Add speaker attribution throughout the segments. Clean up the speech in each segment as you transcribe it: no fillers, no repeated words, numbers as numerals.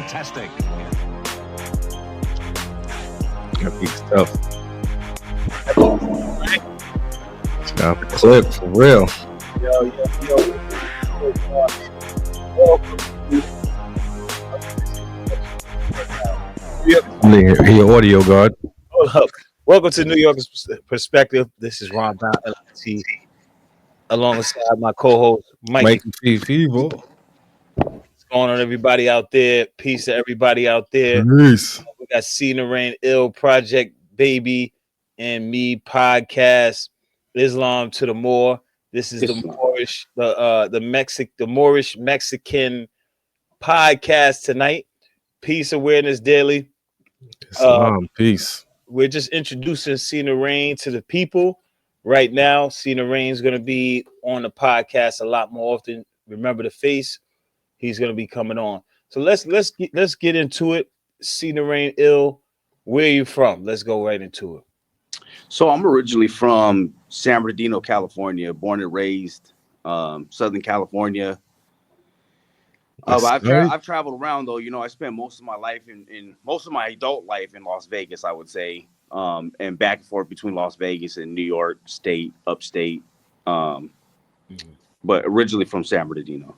Speaker 1: Fantastic.
Speaker 2: Got big stuff. Got the clip for real. Your audio guard.
Speaker 3: Hold up. Welcome to New York's Perspective. This is Ron Brown, LIT, alongside my co-host Mike.
Speaker 2: Feeble.
Speaker 3: What's going on, everybody out there? Peace to everybody out there.
Speaker 2: Peace.
Speaker 3: We got Naraine, Ill Project, Baby, and Me podcast. Islam to the Moor. This is the Moorish, the Moorish Mexican podcast tonight. Peace Awareness Daily.
Speaker 2: Islam, peace.
Speaker 3: We're just introducing Naraine to the people right now. Naraine is going to be on the podcast a lot more often. Remember the face. He's going to be coming on. So let's get into it. Naraine, Ill, where are you from? Let's go right into it.
Speaker 4: So I'm originally from San Bernardino, California, born and raised, Southern California. I've traveled around though. You know, I spent most of my life in most of my adult life in Las Vegas, I would say, and back and forth between Las Vegas and New York State, upstate. But originally from San Bernardino.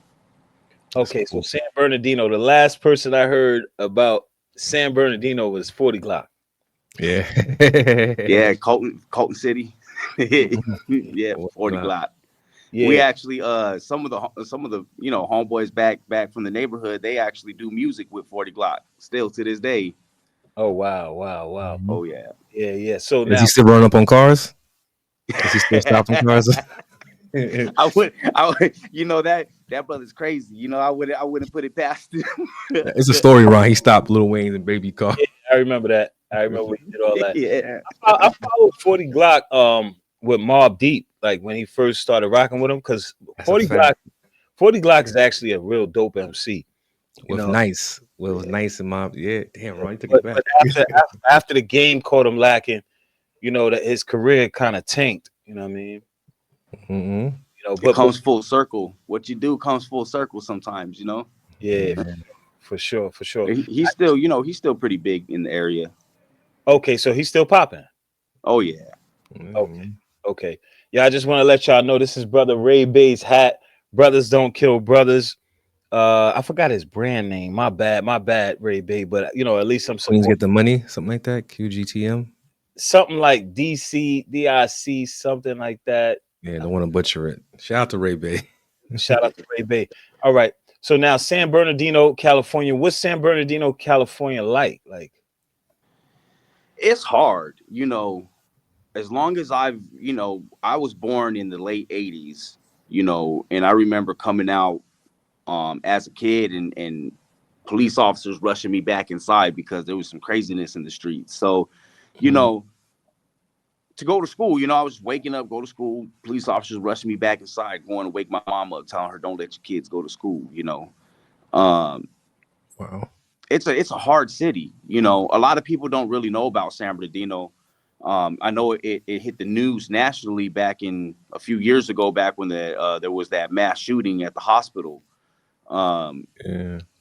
Speaker 3: Okay, so San Bernardino. The last person I heard about San Bernardino was 40 Glock.
Speaker 2: Yeah.
Speaker 4: Yeah, Colton City. Yeah, 40 Glock. Yeah. We actually some of the homeboys back from the neighborhood, they actually do music with 40 Glock still to this day.
Speaker 3: Oh wow.
Speaker 4: Oh yeah.
Speaker 3: Yeah. So
Speaker 2: is he still running up on cars? Is he still stopping cars?
Speaker 4: I would that brother's crazy. You know, I wouldn't put it past him.
Speaker 2: It's a story, Ron. He stopped Lil Wayne and Baby car.
Speaker 3: Yeah, I remember that. I remember when he did all that.
Speaker 4: Yeah.
Speaker 3: I followed 40 Glock with Mobb Deep, like when he first started rocking with him, because 40 Glock is actually a real dope MC.
Speaker 2: Nice. Well, it was nice and Mobb. Yeah, damn, Ron, you took it back.
Speaker 3: But after the game caught him lacking, that his career kind of tanked. You know what I mean?
Speaker 2: Mm-hmm.
Speaker 4: But it comes full circle. What you do comes full circle sometimes.
Speaker 3: Yeah, for sure.
Speaker 4: He's still, he's still pretty big in the area.
Speaker 3: Okay, so he's still popping.
Speaker 4: Oh yeah.
Speaker 3: Okay. Yeah, I just want to let y'all know this is Brother Ray Bay's hat. Brothers don't kill brothers. I forgot his brand name. My bad, Ray Bay. But at least I'm
Speaker 2: supposed to get the money, something like that. QGTM,
Speaker 3: something like DIC, something like that.
Speaker 2: Yeah, don't want to butcher it. Shout out to Ray Bay.
Speaker 3: Shout out to Ray Bay. All right. So now San Bernardino, California. What's San Bernardino, California like? Like,
Speaker 4: it's hard, as long as I was born in the late 80s, and I remember coming out as a kid and police officers rushing me back inside because there was some craziness in the streets. So, to go to school, I was waking up, go to school, police officers rushing me back inside, going to wake my mom up, telling her, don't let your kids go to school,
Speaker 2: Wow.
Speaker 4: It's a hard city. A lot of people don't really know about San Bernardino. I know it hit the news nationally back in a few years ago, back when there was that mass shooting at the hospital.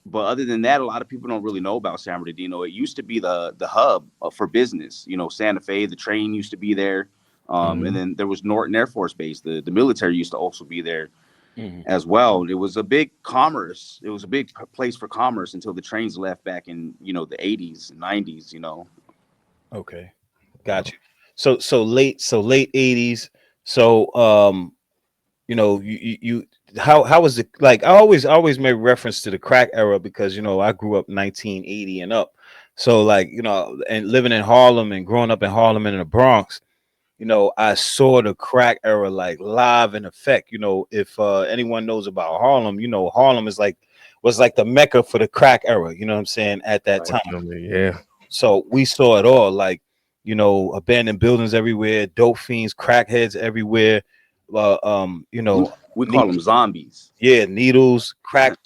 Speaker 4: But other than that, a lot of people don't really know about San Bernardino. It used to be the hub for business. Santa Fe, the train used to be there. And then there was Norton Air Force Base. The military used to also be there as well. It was a big commerce. It was a big place for commerce until the trains left back in, the 80s, 90s,
Speaker 3: Okay. Got you. So late 80s. So, you how was it like? I always make reference to the crack era because I grew up 1980 and up. So like and living in Harlem and growing up in Harlem and in the Bronx, I saw the crack era like live in effect. If anyone knows about Harlem, Harlem was like the mecca for the crack era. You know what I'm saying at that time.
Speaker 2: Yeah.
Speaker 3: So we saw it all, like abandoned buildings everywhere, dope fiends, crackheads everywhere.
Speaker 4: We call them zombies.
Speaker 3: Yeah, needles, crack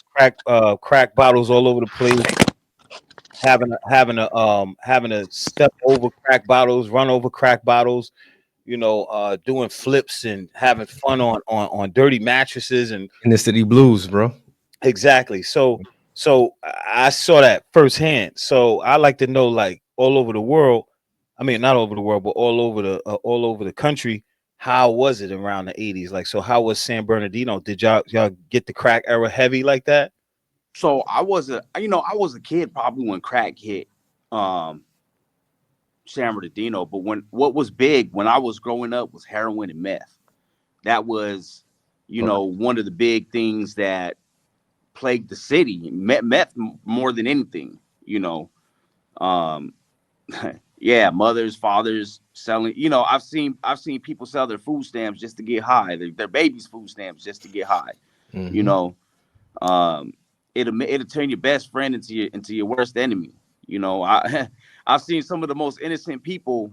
Speaker 3: bottles all over the place. Having to step over crack bottles, run over crack bottles, doing flips and having fun on dirty mattresses and
Speaker 2: in the city blues, bro.
Speaker 3: Exactly. So So I saw that firsthand. So I like to know, like all over the world. I mean, not over the world, but all over the country. How was it around the 80s? Like, so how was San Bernardino? Did y'all get the crack era heavy like that?
Speaker 4: So I was a kid probably when crack hit um San Bernardino, but when what was big when I was growing up was heroin and meth. That was, one of the big things that plagued the city. Meth more than anything, Um, yeah, mothers, fathers selling. I've seen people sell their food stamps just to get high. Their babies' food stamps just to get high. You
Speaker 2: Mm-hmm.
Speaker 4: know, um, it'll turn your best friend into your worst enemy. I I've seen some of the most innocent people,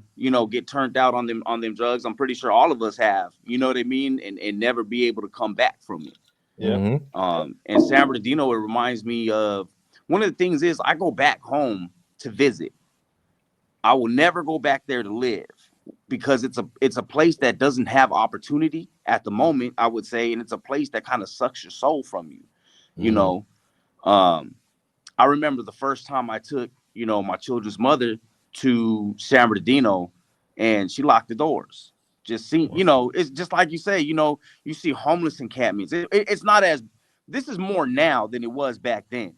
Speaker 4: get turned out on them drugs. I'm pretty sure all of us have. You know what I mean, and never be able to come back from it.
Speaker 3: Yeah.
Speaker 4: And San Bernardino, it reminds me of one of the things is I go back home to visit. I will never go back there to live because it's a place that doesn't have opportunity at the moment, I would say, and it's a place that kind of sucks your soul from you. You
Speaker 2: Mm-hmm.
Speaker 4: know, um, I remember the first time I took, my children's mother to San Bernardino, and she locked the doors. Just see, it's just like you say, you see homeless encampments. It's not as this is more now than it was back then.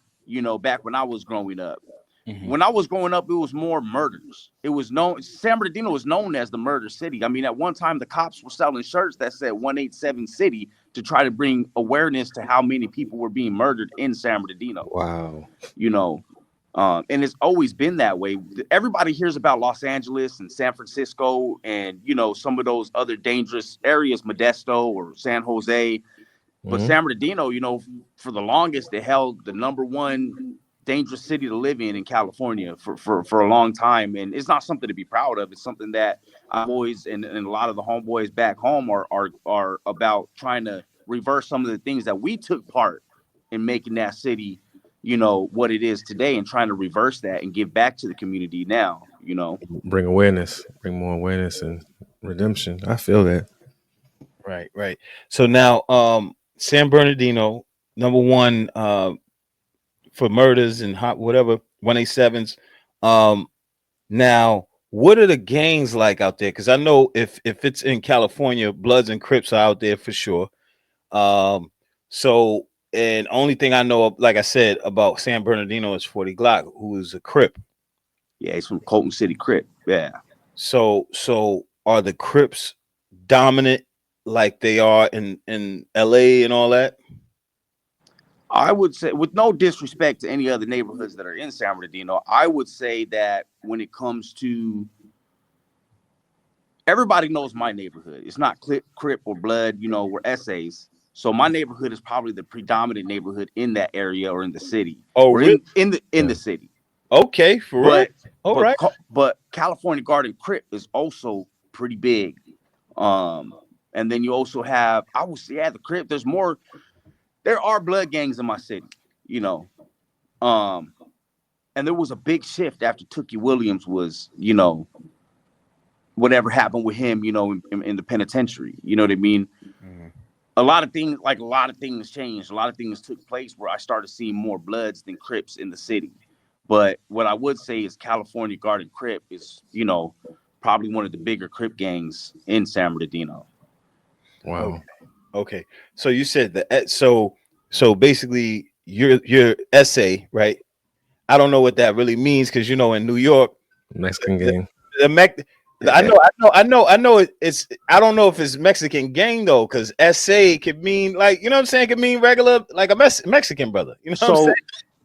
Speaker 4: Back when I was growing up.
Speaker 3: Hmm.
Speaker 4: When I was growing up, it was more murders. It was known San Bernardino was known as the murder city. I mean, at one time the cops were selling shirts that said 187 City to try to bring awareness to how many people were being murdered in San Bernardino.
Speaker 2: Wow.
Speaker 4: You know, and it's always been that way. Everybody hears about Los Angeles and San Francisco and some of those other dangerous areas, Modesto or San Jose, but
Speaker 2: Mm-hmm.
Speaker 4: San Bernardino, for the longest, they held the number one dangerous city to live in California for a long time. And it's not something to be proud of. It's something that I've always, and a lot of the homeboys back home are about trying to reverse some of the things that we took part in making that city, what it is today, and trying to reverse that and give back to the community now.
Speaker 2: Bring awareness, bring more awareness and redemption. I feel that.
Speaker 3: Right, right. So now, San Bernardino, number one, for murders and hot whatever 187s. Um, Now, what are the gangs like out there? Because I know if it's in California, Bloods and Crips are out there for sure. Um, so and only thing I know, like I said, about San Bernardino is 40 Glock, who is a Crip.
Speaker 4: Yeah, he's from Colton City Crip. Yeah.
Speaker 3: So are the Crips dominant like they are in LA and all that?
Speaker 4: I would say, with no disrespect to any other neighborhoods that are in San Bernardino, I would say that when it comes to everybody knows my neighborhood. It's not Crip or Blood, we're essays. So my neighborhood is probably the predominant neighborhood in that area or in the city
Speaker 3: Oh,
Speaker 4: or
Speaker 3: really?
Speaker 4: in the
Speaker 2: Yeah.
Speaker 4: city.
Speaker 3: Okay, for real.
Speaker 4: But
Speaker 3: All
Speaker 4: but
Speaker 3: right.
Speaker 4: but California Garden Crip is also pretty big. Um, and then you also have, I would say, the Crip. There are blood gangs in my city, you know. Um, and there was a big shift after Tookie Williams was, whatever happened with him, in the penitentiary. You know what I mean?
Speaker 3: Mhm.
Speaker 4: A lot of things changed. A lot of things took place where I started seeing more Bloods than Crips in the city. But what I would say is California Garden Crip is, probably one of the bigger Crip gangs in San Bernardino.
Speaker 3: Okay.
Speaker 2: Wow.
Speaker 3: Okay. So you said that. So basically, your essay, right? I don't know what that really means because in New York,
Speaker 2: Mexican
Speaker 3: the,
Speaker 2: gang.
Speaker 3: the Mex- it's. I don't know if it's Mexican gang though, because SA could mean like what I'm saying. It could mean regular like a Mexican brother. You know what I'm saying?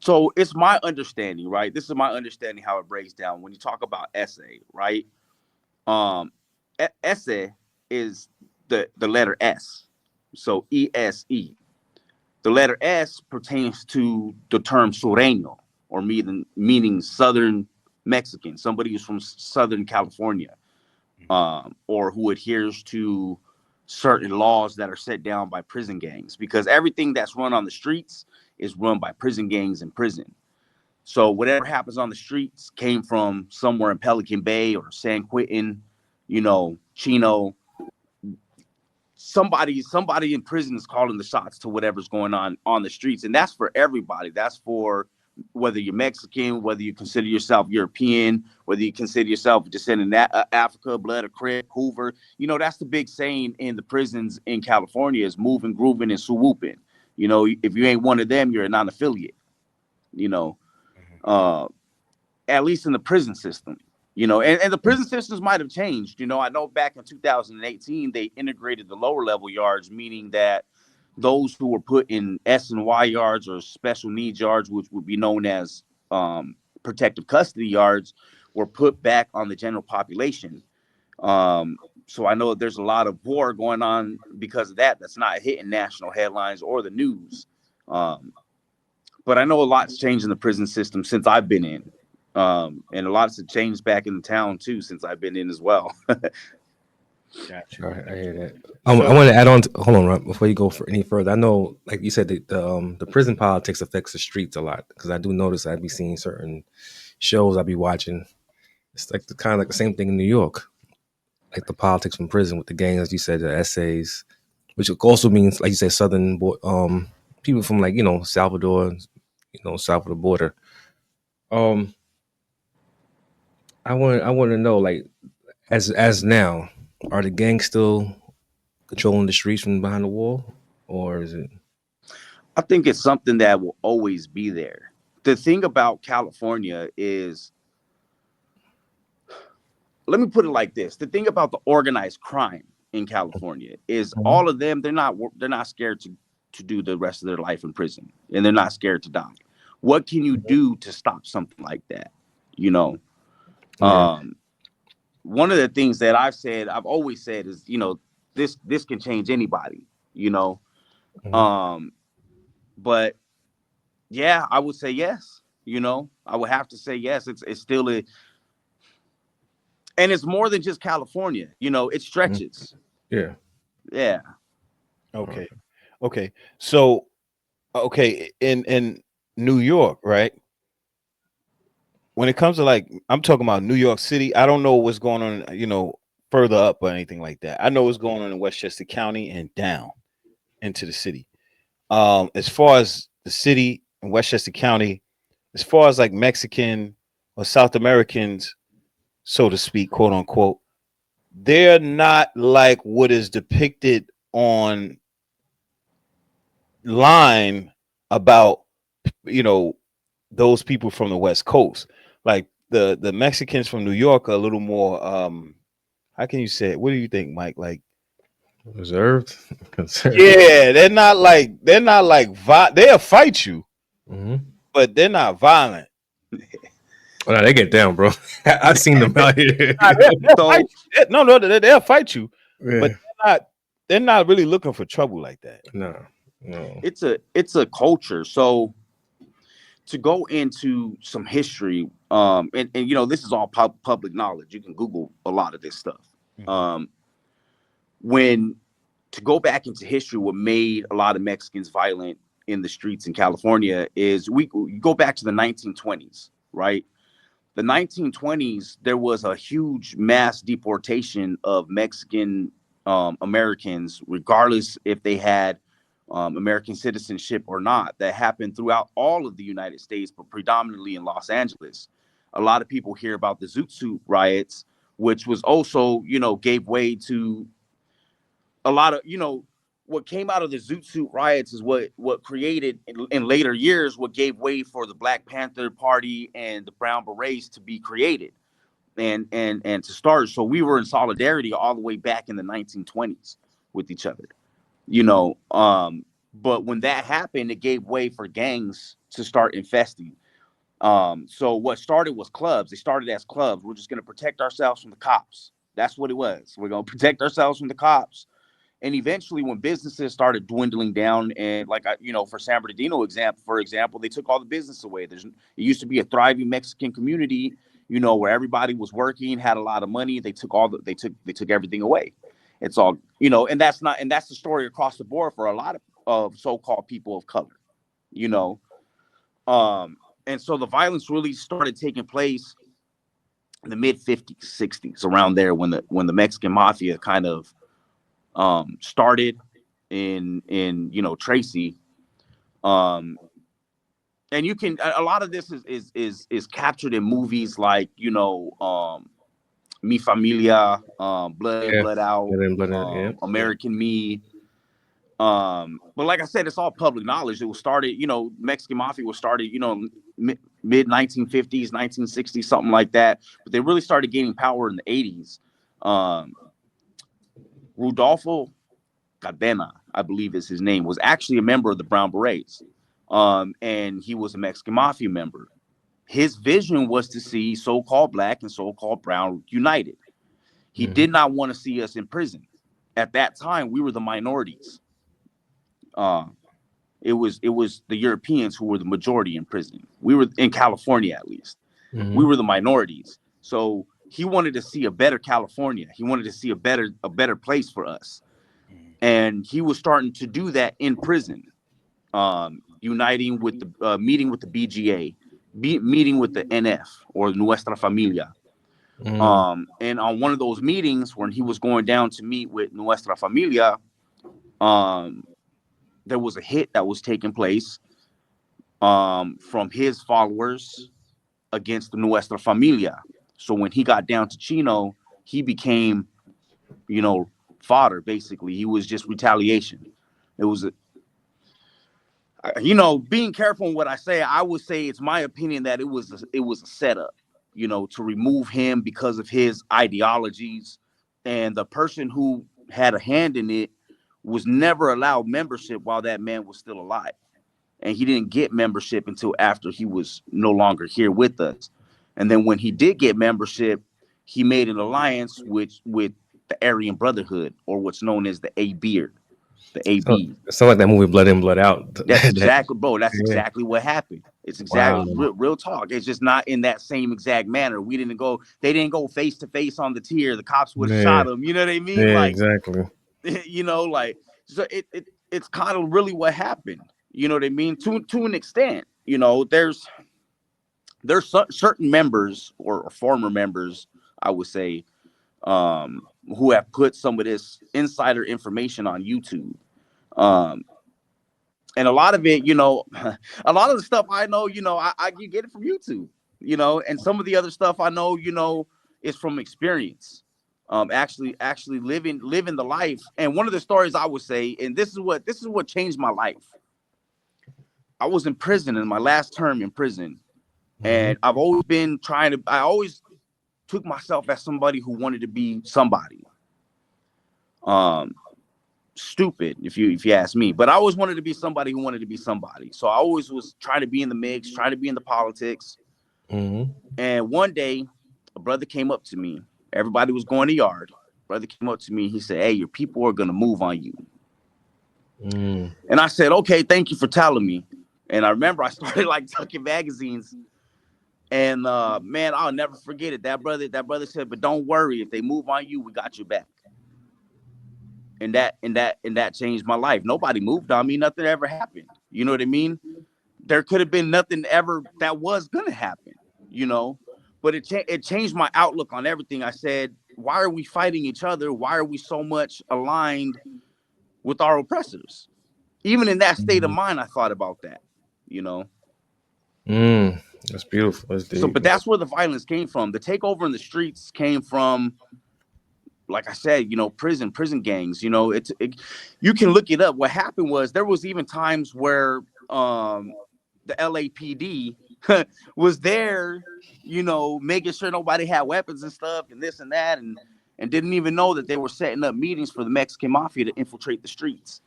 Speaker 4: So it's my understanding, right? This is my understanding how it breaks down when you talk about essay, right? Essay is the letter S, so ESE. The letter S pertains to the term sureño, or meaning Southern Mexican, somebody who's from Southern California, or who adheres to certain laws that are set down by prison gangs. Because everything that's run on the streets is run by prison gangs in prison. So whatever happens on the streets came from somewhere in Pelican Bay or San Quentin, Chino, somebody in prison is calling the shots to whatever's going on the streets, and that's for everybody. That's for whether you're Mexican, whether you consider yourself European, whether you consider yourself descendant Africa, blood of Crip, Hoover. You know, that's the big saying in the prisons in California is moving, grooving, and swooping. You know, if you ain't one of them, you're a non-affiliate. You know, uh, at least in the prison system. You know, and the prison systems might have changed. You know, I know back in 2018 they integrated the lower level yards, meaning that those who were put in S and Y yards or special needs yards, which would be known as protective custody yards, were put back on the general population. So I know there's a lot of war going on because of that. That's not hitting national headlines or the news. But I know a lot's changed in the prison system since I've been in. And a lot's changed back in the town too since I've been in as well.
Speaker 3: Gotcha.
Speaker 2: All right, I hear that.
Speaker 3: So,
Speaker 2: I want to add on. Hold on, Rob, before you go for any further. I know, like you said, the prison politics affects the streets a lot because I do notice I'd be seeing certain shows I'd be watching. It's like the kind of like the same thing in New York, like the politics from prison with the gangs, as you said, the essays, which also means, like you said, people from like Salvador, south of the border. Um, I want to know, like, as now, are the gangs still controlling the streets from behind the wall, or is it?
Speaker 4: I think it's something that will always be there. The thing about California is, let me put it like this: the thing about the organized crime in California is all of them, they're not scared to do the rest of their life in prison, and they're not scared to die. What can you do to stop something like that? You know,
Speaker 2: Yeah.
Speaker 4: one of the things that I've always said is, this can change anybody. You know,
Speaker 2: Mhm.
Speaker 4: um, but yeah, I would say yes. You know, I would have to say yes. It's still and it's more than just California. You know, it
Speaker 2: Mhm.
Speaker 4: stretches.
Speaker 2: Yeah.
Speaker 4: Yeah.
Speaker 3: okay. Okay. So, okay, in New York, right? When it comes to, like, I'm talking about New York City, I don't know what's going on, further up or anything like that. I know what's going on in Westchester County and down into the city. As far as the city in Westchester County, as far as like Mexican or South Americans, so to speak, quote unquote, they're not like what is depicted on line about, you know, those people from the West Coast. Like the Mexicans from New York are a little more how can you say it? What do you think, Mike? Like,
Speaker 2: Reserved. Concerned.
Speaker 3: yeah, they'll fight you,
Speaker 2: Hmm.
Speaker 3: but they're not violent.
Speaker 2: Oh, no, they get down, bro. I've seen them out here.
Speaker 3: Nah, they'll fight
Speaker 4: So
Speaker 3: you. No, they'll fight you, but
Speaker 2: Yeah.
Speaker 3: they're not really looking for trouble like that.
Speaker 2: No. No.
Speaker 4: it's a culture. So to go into some history, and this is all public knowledge. You can Google a lot of this stuff.
Speaker 3: Mhm.
Speaker 4: Um, when to go back into history, what made a lot of Mexicans violent in the streets in California is you go back to the 1920s, right? The 1920s, there was a huge mass deportation of Mexican Americans, regardless if they had American citizenship or not. That happened throughout all of the United States, but predominantly in Los Angeles. A lot of people hear about the Zoot Suit riots, which was also, gave way to a lot of, what came out of the Zoot Suit riots is what created in later years what gave way for the Black Panther Party and the Brown Berets to be created and to start. So we were in solidarity all the way back in the 1920s with each other, you know. But when that happened, it gave way for gangs to start infesting. So what started was clubs. They started as clubs. We're just going to protect ourselves from the cops. That's what it was. We're going to protect ourselves from the cops. And eventually, when businesses started dwindling down, and like for San Bernardino for example, they took all the business away. It used to be a thriving Mexican community, where everybody was working, had a lot of money. They took everything away. It's all, and that's the story across the board for a lot of so-called people of color, you know. Um, and so the violence really started taking place in the mid 50s, 60s, around there when the Mexican mafia kind of started in Tracy. Um, and you can a lot of this is captured in movies like Mi Familia, Blood In
Speaker 2: Yeah.
Speaker 4: Blood Out,
Speaker 2: Yeah.
Speaker 4: American Me. But like I said, it's all public knowledge. It was started, Mexican Mafia was started, mid 1950s, 1960s, something like that. But they really started gaining power in the 80s. Um, Rudolfo Cadena, I believe is his name, was actually a member of the Brown Berets. And he was a Mexican Mafia member. His vision was to see so-called black and so-called brown united. He did not want to see us in prison. At that time, we were the minorities. Uh, it was the Europeans who were the majority in prison. We were in California, at least. We were the minorities. So he wanted to see a better California. He wanted to see a better place for us. And he was starting to do that in prison, uniting with the meeting with the BGA, meeting with the NF or Nuestra Familia. And on one of those meetings when he was going down to meet with Nuestra Familia, there was a hit that was taking place from his followers against the Nuestra Familia. So when he got down to Chino, he became, fodder, basically. He was just retaliation. It was, being careful in what I say, I would say it's my opinion that it was a setup, to remove him because of his ideologies. And the person who had a hand in it was never allowed membership while that man was still alive. And he didn't get membership until after he was no longer here with us. And then when he did get membership, he made an alliance with the Aryan Brotherhood, or what's known as the A Beard, the
Speaker 2: So
Speaker 4: AB.
Speaker 2: it's not like that movie Blood In, Blood Out.
Speaker 4: That's exactly, bro. That's
Speaker 2: Yeah.
Speaker 4: exactly what happened. It's
Speaker 2: Wow.
Speaker 4: exactly real talk. It's just not in that same exact manner. They didn't go face to face on the tier. The cops would have
Speaker 2: Yeah.
Speaker 4: shot him. You know what I mean?
Speaker 2: Yeah,
Speaker 4: Like,
Speaker 2: exactly.
Speaker 4: So it's kind of really what happened. You know what I mean? To an extent, there's certain members or former members, I would say, who have put some of this insider information on YouTube. Um, and a lot of it, a lot of the stuff I know, I you get it from YouTube, and some of the other stuff I know, is from experience. Actually living the life. And one of the stories I would say, and this is what changed my life. I was in prison in my last term in prison, and I've always been I always took myself as somebody who wanted to be somebody. Stupid if you ask me, but I always wanted to be somebody who wanted to be somebody. So I always was trying to be in the mix, trying to be in the politics. And one day a brother came up to me. Everybody was going to yard. Brother came up to me. He said, "Hey, your people are gonna move on you." And I said, "Okay, thank you for telling me." And I remember I started like tucking magazines. And man, I'll never forget it. That brother said, "But don't worry, if they move on you, we got your back." And that changed my life. Nobody moved on me. Nothing ever happened. You know what I mean? There could have been nothing ever that was gonna happen. But it changed my outlook on everything. I said, "Why are we fighting each other? Why are we so much aligned with our oppressors?" Even in that state of mind, I thought about that. You know.
Speaker 2: That's beautiful. That's
Speaker 4: So,
Speaker 2: deep.
Speaker 4: but that's where the violence came from. The takeover in the streets came from, like I said, prison gangs. You can look it up. What happened was there was even times where the LAPD was there, making sure nobody had weapons and stuff and this and that, and didn't even know that they were setting up meetings for the Mexican mafia to infiltrate the streets.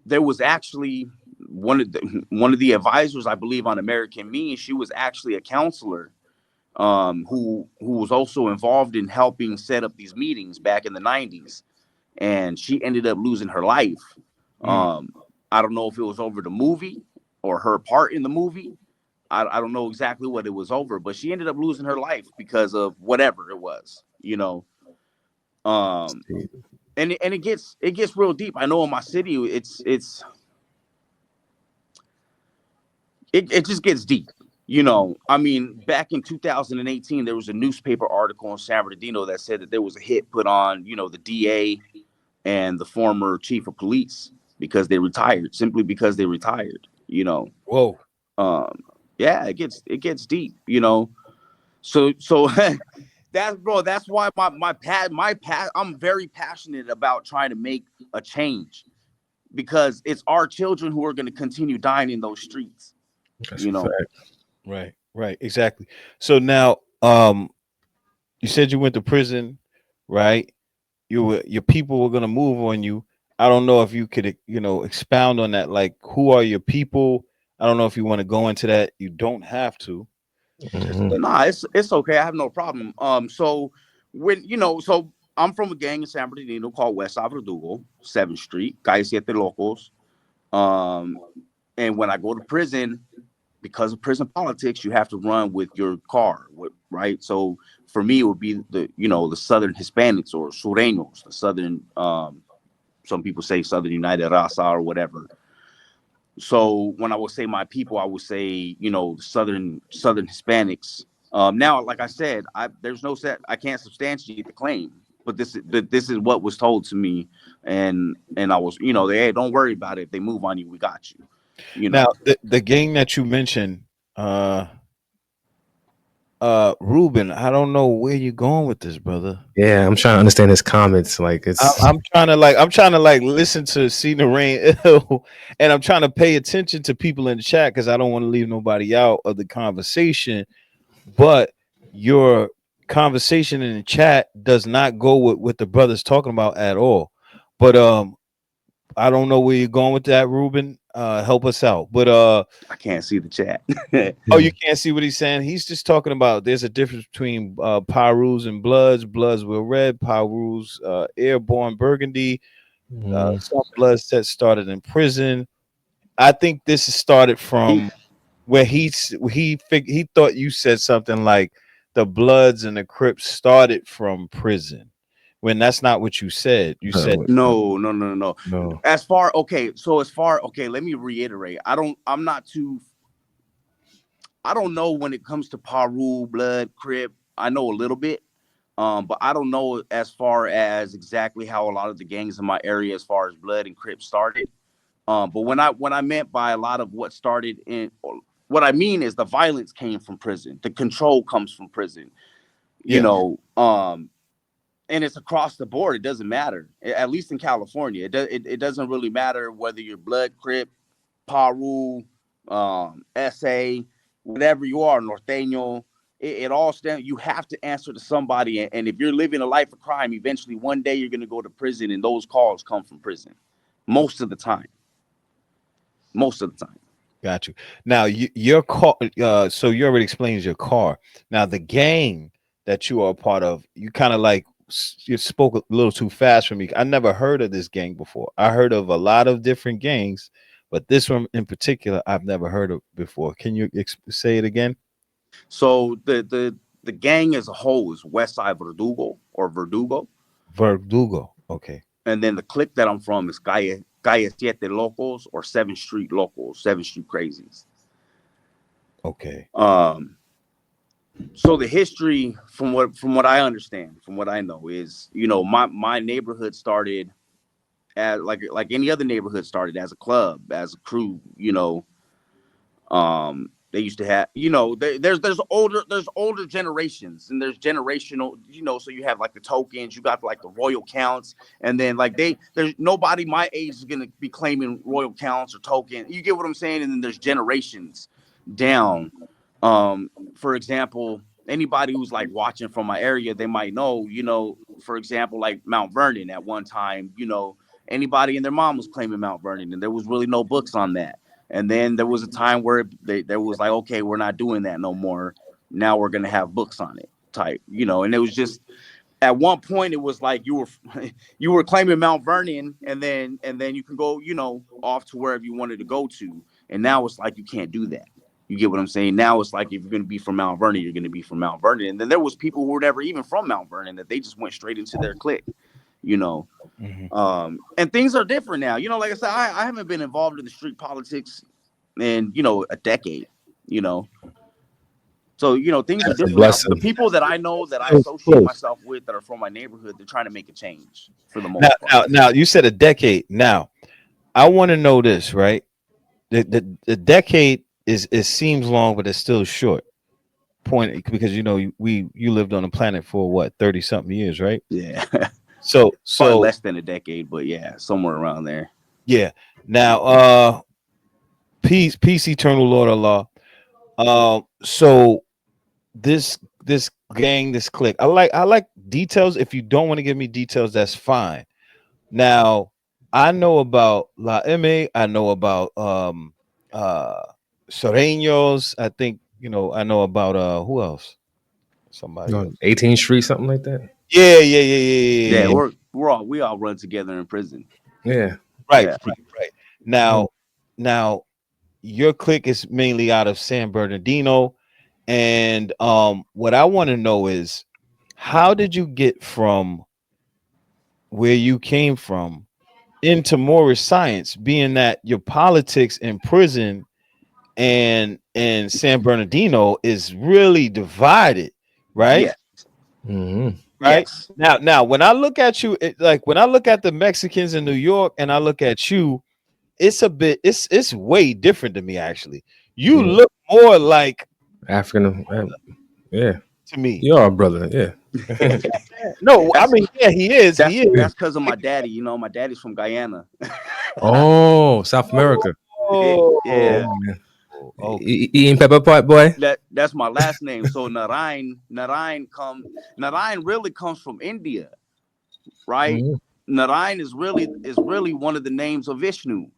Speaker 4: There was actually one of the advisors, I believe, on American Me. She was actually a counselor who was also involved in helping set up these meetings back in the 90s. And she ended up losing her life. I don't know if it was over the movie or her part in the movie. I don't know exactly what it was over, but she ended up losing her life because of whatever it was, and it gets real deep. I know in my city, it just gets deep. I mean, back in 2018, there was a newspaper article in San Bernardino that said that there was a hit put on, the DA and the former chief of police because they retired, simply because they retired.
Speaker 3: Whoa.
Speaker 4: Um, yeah, it gets deep. So that's bro. That's why I'm very passionate about trying to make a change because it's our children who are going to continue dying in those streets.
Speaker 2: That's
Speaker 4: You
Speaker 2: a
Speaker 4: know.
Speaker 2: fact.
Speaker 3: Right, exactly. So now, you said you went to prison, right? Your people were gonna move on you. I don't know if you could, expound on that. Like, who are your people? I don't know if you want to go into that. You don't have to. Just
Speaker 2: Hmm.
Speaker 3: let.
Speaker 4: Nah, it's okay. I have no problem. So so I'm from a gang in San Bernardino called West Verdugo, 7th Street, Calle Siete Locos. Um, and when I go to prison, because of prison politics, you have to run with your car, right? So for me, it would be the Southern Hispanics or Sureños, the Southern. Some people say Southern United Raza or whatever. So when I would say my people, I would say Southern Hispanics. Now, like I said, there's no set. I can't substantiate the claim, but this is what was told to me, and I was hey, don't worry about it. If they move on you, we got you. You
Speaker 3: Now,
Speaker 4: know.
Speaker 3: the gang that you mentioned, Ruben. I don't know where you're going with this, brother.
Speaker 2: Yeah, I'm trying to understand his comments. Like
Speaker 3: I,
Speaker 2: it's
Speaker 3: I'm trying to listen to see Naraine, and I'm trying to pay attention to people in the chat because I don't want to leave nobody out of the conversation. But your conversation in the chat does not go with what the brother's talking about at all. But I don't know where you're going with that, Ruben. Help us out. But
Speaker 4: I can't see the chat.
Speaker 3: oh, you can't see what he's saying. He's just talking about there's a difference between Pyrus and Bloods. Bloods will red, Pyrus airborne burgundy.
Speaker 2: mm,
Speaker 3: Some blood sets started in prison. I think this is started
Speaker 4: he,
Speaker 3: from where he thought you said something like the Bloods and the Crips started from prison, when that's not what you said. You said
Speaker 4: no, no, no, no, no.
Speaker 2: no.
Speaker 4: Okay, let me reiterate. I'm not too. I don't know when it comes to Paru, Blood, Crip. I know a little bit. But I don't know as far as exactly how a lot of the gangs in my area, as far as Blood and Crip, started. But when I meant by a lot of what started in, what I mean is the violence came from prison. The control comes from prison. You
Speaker 3: yeah.
Speaker 4: know, um, and it's across the board. It doesn't matter. At least in California, it doesn't really matter whether you're Blood, Crip, Paru, SA, whatever you are, Norteño. It all stands. You have to answer to somebody, and if you're living a life of crime, eventually one day you're going to go to prison, and those calls come from prison, most of the time. Most of the time.
Speaker 3: Got you. Now your car. So you already explained your car. Now the gang that you are a part of, you kind of like you spoke a little too fast for me. I never heard of this gang before. I heard of a lot of different gangs, but this one in particular, I've never heard of before. Can you say it again?
Speaker 4: So the gang as a whole is West Side Verdugo or Verdugo,
Speaker 3: Verdugo. Okay.
Speaker 4: and then the clique that I'm from is Calle Siete Locos or 7th Street Locals, 7th Street Crazies.
Speaker 3: Okay.
Speaker 4: So the history, from what I understand, from what I know, is my neighborhood started as like any other neighborhood, started as a club, as a crew. They used to have, there's older generations, and there's generational, so you have like the tokens, you got like the royal counts, and then like there's nobody my age is gonna be claiming royal counts or token. You get what I'm saying? And then there's generations down. For example, anybody who's like watching from my area, they might know, for example, like Mount Vernon at one time, anybody and their mom was claiming Mount Vernon, and there was really no books on that. And then there was a time where there was like, okay, we're not doing that no more. Now we're gonna have books on it, type, and it was just at one point it was like you were you were claiming Mount Vernon, and then you can go, off to wherever you wanted to go to. And now it's like you can't do that. You get what I'm saying? Now it's like if you're gonna be from Mount Vernon, you're gonna be from Mount Vernon. And then there was people who were never even from Mount Vernon that they just went straight into their clique, you know.
Speaker 3: Hmm.
Speaker 4: And things are different now. Like I said, I haven't been involved in the street politics in, a decade, you know. So, things are
Speaker 2: That's a
Speaker 4: different now. The
Speaker 2: blessing.
Speaker 4: people that I know that I
Speaker 3: So
Speaker 4: associate
Speaker 3: close.
Speaker 4: myself with that are from my neighborhood, they're trying to make a change for the
Speaker 3: Now,
Speaker 4: most part.
Speaker 3: now, you said a decade. Now, I want to know this, right? The decade is it seems long, but it's still short. Point because you lived on the planet for what 30 something years, right?
Speaker 4: Yeah.
Speaker 3: So
Speaker 4: Probably
Speaker 3: so
Speaker 4: less than a decade, but yeah, somewhere around there.
Speaker 3: yeah. Now, peace, eternal Lord Allah. So this gang, this clique. I like details. If you don't want to give me details, that's fine. Now, I know about La M. I know about uh Sereños. I think I know about who else? Somebody else.
Speaker 2: 18th Street, something like that.
Speaker 3: Yeah, yeah, yeah, yeah, yeah,
Speaker 4: Yeah,
Speaker 3: yeah.
Speaker 4: we all run together in prison.
Speaker 2: Yeah.
Speaker 3: Right,
Speaker 4: Yeah.
Speaker 3: right, right.
Speaker 2: Mm.
Speaker 3: Now your clique is mainly out of San Bernardino. And what I want to know is how did you get from where you came from into Moorish science, being that your politics in prison and San Bernardino is really divided, right?
Speaker 4: Yeah.
Speaker 2: Hmm.
Speaker 3: Right.
Speaker 4: Yes.
Speaker 3: Now, when I look at you, like when I look at the Mexicans in New York and I look at you, it's way different to me actually. You
Speaker 2: Yeah.
Speaker 3: look more like
Speaker 2: African. Yeah.
Speaker 3: to me.
Speaker 2: You are a brother. Yeah.
Speaker 3: No, I
Speaker 4: That's
Speaker 3: mean, yeah, he is.
Speaker 4: that's
Speaker 3: He is.
Speaker 4: that's because of my daddy. My daddy's from Guyana.
Speaker 2: Oh, South America.
Speaker 3: Oh,
Speaker 4: Yeah.
Speaker 2: Yeah.
Speaker 3: okay.
Speaker 2: Eating pepper pot, boy.
Speaker 4: That's my last name. So Naraine really comes from India, right?
Speaker 2: Mhm.
Speaker 4: Naraine is really one of the names of Vishnu.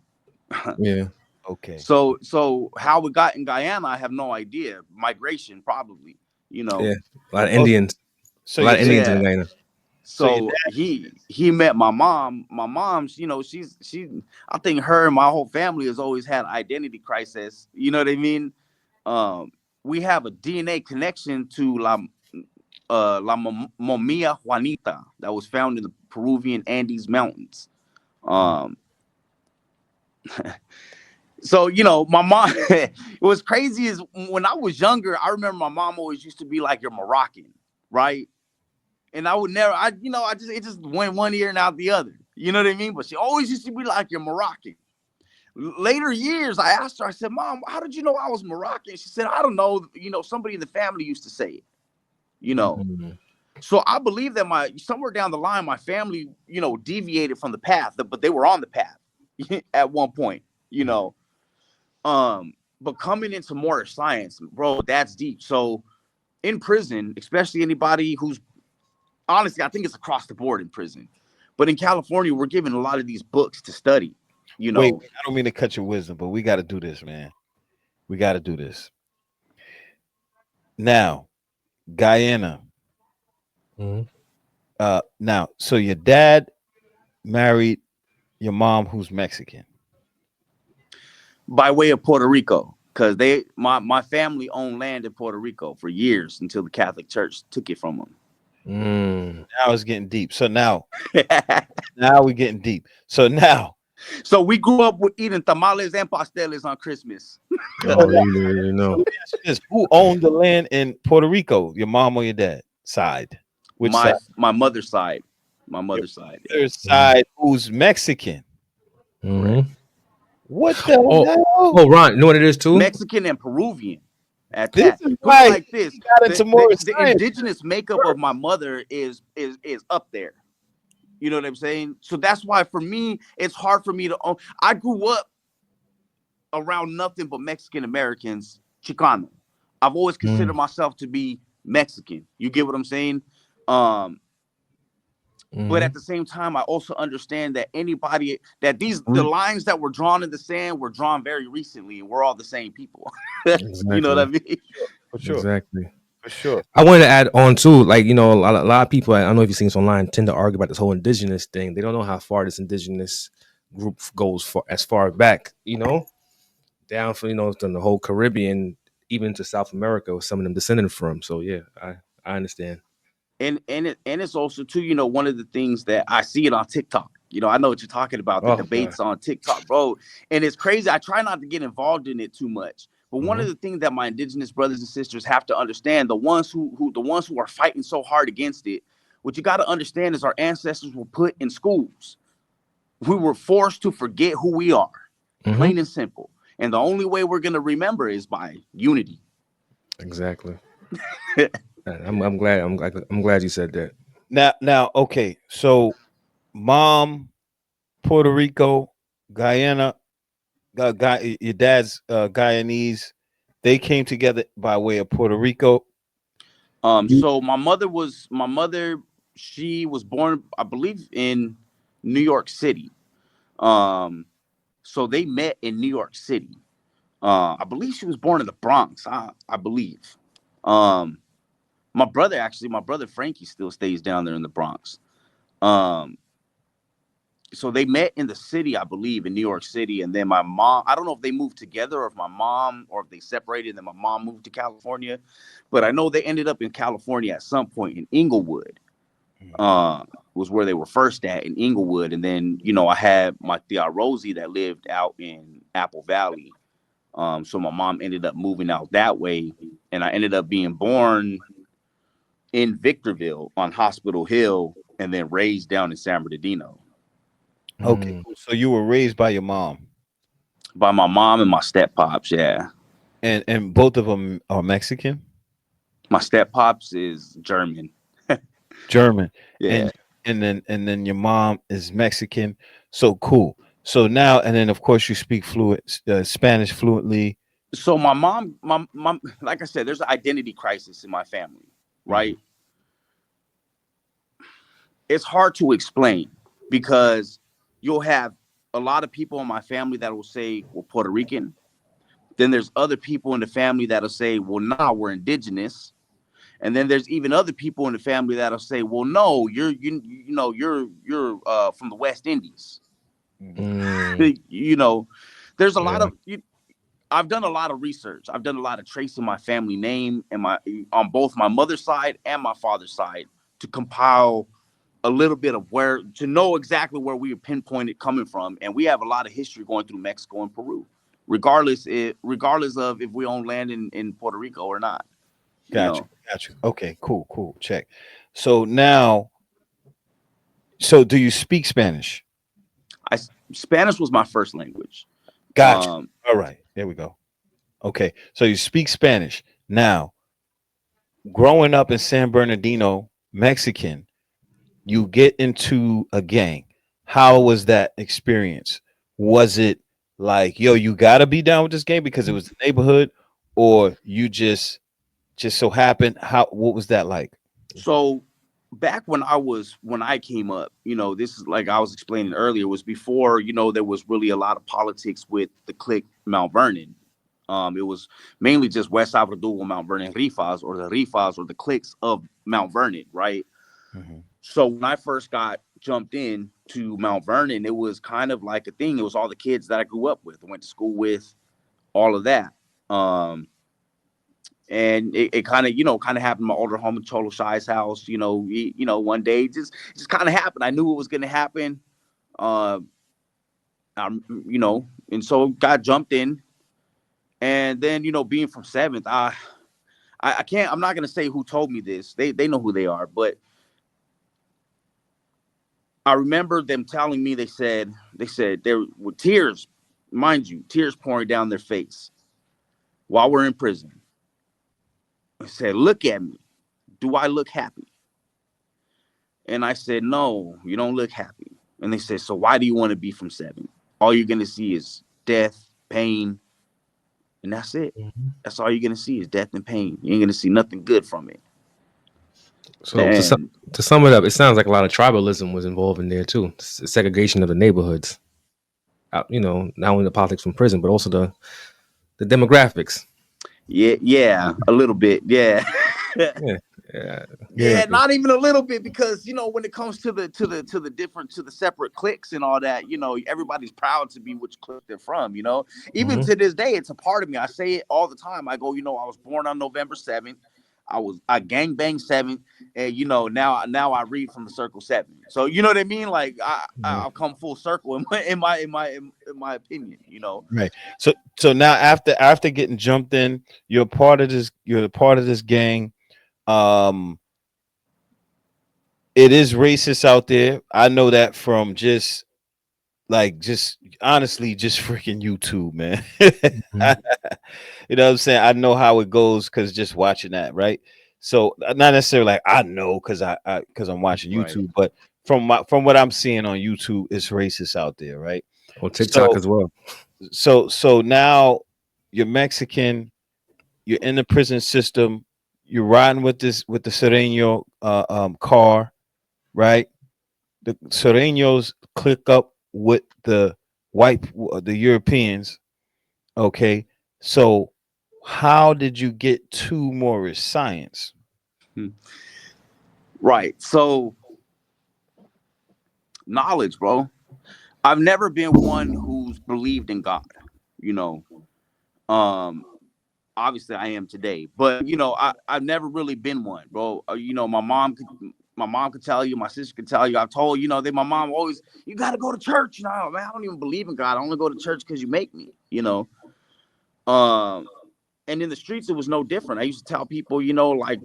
Speaker 2: Yeah.
Speaker 3: Okay.
Speaker 4: So how we got in Guyana, I have no idea. Migration probably, you know.
Speaker 2: Yeah. A lot of
Speaker 3: Oh,
Speaker 2: Indians.
Speaker 3: so
Speaker 2: A lot
Speaker 3: you
Speaker 2: of
Speaker 3: so,
Speaker 2: Indians in
Speaker 4: Yeah.
Speaker 2: Guyana.
Speaker 3: so your
Speaker 4: So he met my mom. My mom's, she I think her and my whole family has always had identity crisis. You know what I mean? Um, we have a DNA connection to Momia Juanita that was found in the Peruvian Andes Mountains. Um, so my mom. What's crazy is when I was younger, I remember my mom always used to be like, "You're Moroccan, right?" And I would never, it just went one ear and out the other. You know what I mean? But she always used to be like, "You're Moroccan." Later years, I asked her, I said, "Mom, how did you know I was Moroccan?" She said, "I don't know. Somebody in the family used to say it, you know."
Speaker 2: Mhm.
Speaker 4: So I believe that somewhere down the line, my family, deviated from the path, but they were on the path at one point, you know. But coming into Moorish science, bro, that's deep. So in prison, especially anybody who's honestly, I think it's across the board in prison. But in California, we're given a lot of these books to study. You
Speaker 3: wait,
Speaker 4: know,
Speaker 3: I don't mean to cut your wisdom, but we got to do this, man. We got to do this now. Guyana.
Speaker 2: Mhm.
Speaker 3: Now, so your dad married your mom, who's Mexican.
Speaker 4: by way of Puerto Rico, because my family owned land in Puerto Rico for years until the Catholic Church took it from
Speaker 2: Mm.
Speaker 3: Now it's getting deep. So now,
Speaker 4: them.
Speaker 3: now we're getting deep. So now,
Speaker 4: So we grew up with eating tamales and pasteles on Christmas.
Speaker 3: so
Speaker 2: Oh,
Speaker 3: now,
Speaker 2: you
Speaker 3: so
Speaker 2: know.
Speaker 3: let me ask you this: who owned the land in Puerto Rico? Your mom or your dad side? Which
Speaker 4: My
Speaker 3: side?
Speaker 4: my mother's side, my
Speaker 3: Your
Speaker 4: mother's side. Yeah,
Speaker 3: mother's side, who's Mexican.
Speaker 2: Hmm.
Speaker 4: correct.
Speaker 3: What the
Speaker 2: Oh,
Speaker 3: hell?
Speaker 2: oh, Ron, you know what it is too?
Speaker 4: Mexican and Peruvian at
Speaker 3: This
Speaker 4: that.
Speaker 3: is
Speaker 4: Put it
Speaker 3: why
Speaker 4: like this:
Speaker 3: he got
Speaker 4: the
Speaker 3: into
Speaker 4: the,
Speaker 3: more
Speaker 4: the
Speaker 3: science
Speaker 4: indigenous makeup of my
Speaker 3: first.
Speaker 4: mother is up there. You know what I'm saying? So that's why for me, it's hard for me to own. I grew up around nothing but Mexican Americans, Chicano. I've always considered
Speaker 2: Mm.
Speaker 4: myself to be Mexican. You get what I'm saying? Um, but
Speaker 2: Hmm.
Speaker 4: at the same time, I also understand that the lines that were drawn in the sand were drawn very recently, and we're all the same people. You know what I
Speaker 2: Exactly.
Speaker 4: mean?
Speaker 3: For sure,
Speaker 2: Exactly.
Speaker 3: for sure.
Speaker 2: I wanted to add on too, like a lot of people. I don't know if you've seen this online, tend to argue about this whole indigenous thing. They don't know how far this indigenous group goes for as far back, down from from the whole Caribbean, even to South America, where some of them descended from. So yeah, I understand.
Speaker 4: And it's also too, one of the things that I see it on TikTok. I know what you're talking about, the
Speaker 2: Oh God.
Speaker 4: debates on TikTok, bro. And it's crazy. I try not to get involved in it too much, But one
Speaker 2: Mm-hmm.
Speaker 4: of the things that my indigenous brothers and sisters have to understand, the ones who are fighting so hard against it, what you got to understand is our ancestors were put in schools. We were forced to forget who we are,
Speaker 2: Mm-hmm.
Speaker 4: plain and simple. And the only way we're going to remember is by unity.
Speaker 2: Exactly. I'm glad. I'm glad you said that.
Speaker 3: Now, okay. So, mom, Puerto Rico, Guyana, your dad's Guyanese. They came together by way of Puerto Rico.
Speaker 4: So my mother, she was born, I believe, in New York City. Um, so they met in New York City. I believe she was born in the Bronx. I believe. Um, my brother Frankie still stays down there in the Bronx. Um, so they met in the city, I believe, in New York City, and then my mom. I don't know if they moved together, or if my mom, or if they separated, and then my mom moved to California. But I know they ended up in California at some point in Inglewood. Uh, was where they were first at in Inglewood, and then I had my tia Rosie that lived out in Apple Valley. So my mom ended up moving out that way, and I ended up being born in Victorville on Hospital Hill, and then raised down in San Bernardino
Speaker 3: Okay,
Speaker 2: Mm.
Speaker 3: cool. So you were raised by your mom,
Speaker 4: by my mom and my step pops. Yeah,
Speaker 3: and both of them are Mexican,
Speaker 4: my step pops is German.
Speaker 3: German,
Speaker 4: Yeah.
Speaker 3: and and then your mom is Mexican. So cool. So now and then, of course, you speak fluent Spanish fluently.
Speaker 4: So my mom, like I said, there's an identity crisis in my family,
Speaker 3: Mhm.
Speaker 4: right? It's hard to explain because you'll have a lot of people in my family that will say, "Well, Puerto Rican." Then there's other people in the family that'll say, "Well, nah, we're indigenous." And then there's even other people in the family that'll say, "Well, no, you're from the West Indies."
Speaker 3: Mhm.
Speaker 2: Mm.
Speaker 4: you know, there's a lot
Speaker 2: Yeah.
Speaker 4: of I've done a lot of research. I've done a lot of tracing my family name and my on both my mother's side and my father's side to compile a little bit of where to know exactly where we are pinpointed coming from. And we have a lot of history going through Mexico and Peru, regardless of if we own land in Puerto Rico or not. You
Speaker 3: Got you.
Speaker 4: know,
Speaker 3: Got you. Okay, cool, cool. Check. So now, so do you speak Spanish?
Speaker 4: I Spanish was my first language.
Speaker 3: Got you.
Speaker 4: Um,
Speaker 3: All right, there we go. Okay, so you speak Spanish. Now, growing up in San Bernardino, Mexican, you get into a gang. How was that experience? Was it like, yo, you gotta be down with this gang because it was the neighborhood, or you just so happened? How what was that like?
Speaker 4: so back when I came up, this is like I was explaining earlier, was before, there was really a lot of politics with the clique Mount Vernon. It was mainly just West Salvador, Mount Vernon Rifas, or the Rifas, or the cliques of Mount Vernon, right?
Speaker 3: Mhm.
Speaker 4: So when I first got jumped in to Mount Vernon, it was kind of like a thing. It was all the kids that I grew up with, went to school with, all of that. Um, and it kind of kind of happened in my older home in Cholo Shai's house. One day just kind of happened. I knew it was going to happen. Uh, and so got jumped in, and then being from Seventh, I can't. I'm not going to say who told me this. They know who they are, but I remember them telling me. They said there were tears, mind you, tears pouring down their face while we're in prison. They said, "Look at me. Do I look happy?" And I said, "No, you don't look happy." And they said, "So why do you want to be from Seven? All you're gonna see is death, pain, and that's it.
Speaker 2: Mhm.
Speaker 4: That's all you're gonna see is death and pain. You ain't gonna see nothing good from it."
Speaker 2: So
Speaker 4: And
Speaker 2: to sum it up, it sounds like a lot of tribalism was involved in there too. Segregation of the neighborhoods. Not only the politics from prison, but also the demographics.
Speaker 4: yeah, a little bit, yeah.
Speaker 2: Yeah. Yeah.
Speaker 3: Yeah.
Speaker 4: Yeah, not even a little bit, because when it comes to the separate cliques and all that, everybody's proud to be which clique they're from. Even
Speaker 2: Hmm.
Speaker 4: to this day, it's a part of me. I say it all the time. I go, I was born on November 7th. I gang bang 7, and now I read from the circle 7. So you know what I mean? Like I've come full circle in my opinion.
Speaker 3: Right. So now after getting jumped in, you're a part of this. You're a part of this gang. Um, it is racist out there. I know that from just honestly, just freaking YouTube, man.
Speaker 2: Mhm.
Speaker 3: You know what I'm saying? I know how it goes because just watching that, right? So not necessarily like I know because I'm watching
Speaker 4: Right.
Speaker 3: YouTube, but from what I'm seeing on YouTube, it's racist out there, right?
Speaker 2: On TikTok
Speaker 3: So
Speaker 2: as well.
Speaker 3: so now you're Mexican, you're in the prison system, you're riding with the Sereno car, right? The Serenos click up with the Europeans. Okay, so how did you get to Moorish science?
Speaker 4: Right. So knowledge, bro. I've never been one who's believed in God. You know, um, obviously I am today, but I've never really been one, bro. My mom could tell you, my sister could tell you. I've told that my mom always, you got to go to church. Man, I don't even believe in God. I only go to church because you make me. Um, and in the streets it was no different. I used to tell people, like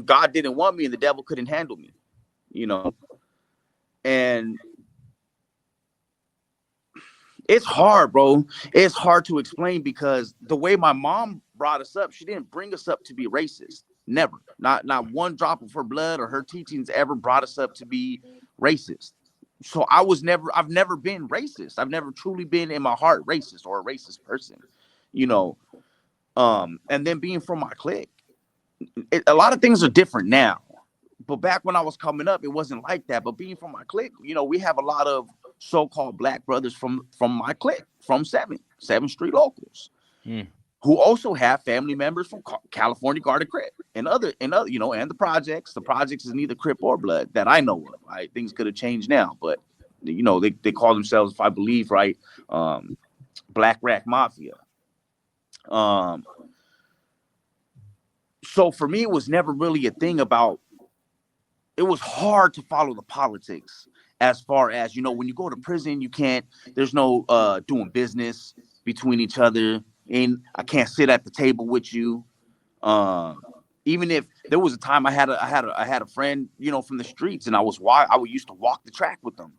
Speaker 4: God didn't want me and the devil couldn't handle me. You know, and it's hard, bro. It's hard to explain because the way my mom brought us up, she didn't bring us up to be racist. Never. Not one drop of her blood or her teachings ever brought us up to be racist. So I've never been racist. I've never truly been in my heart racist or a racist person. You know, and then being from my clique, a lot of things are different now. But back when I was coming up, it wasn't like that. But being from my clique, we have a lot of so-called black brothers from my clique, from 7th Street locals,
Speaker 3: Mm.
Speaker 4: who also have family members from California Garden Crip and other, and the projects. The projects is neither Crip or Blood that I know of. Right? Things could have changed now, but they call themselves, if I believe right, Black Rack Mafia. Um, so for me, it was never really a thing about. It was hard to follow the politics as far as when you go to prison there's no doing business between each other, and I can't sit at the table with you. um Even if there was a time I had a friend from the streets, and I would used to walk the track with them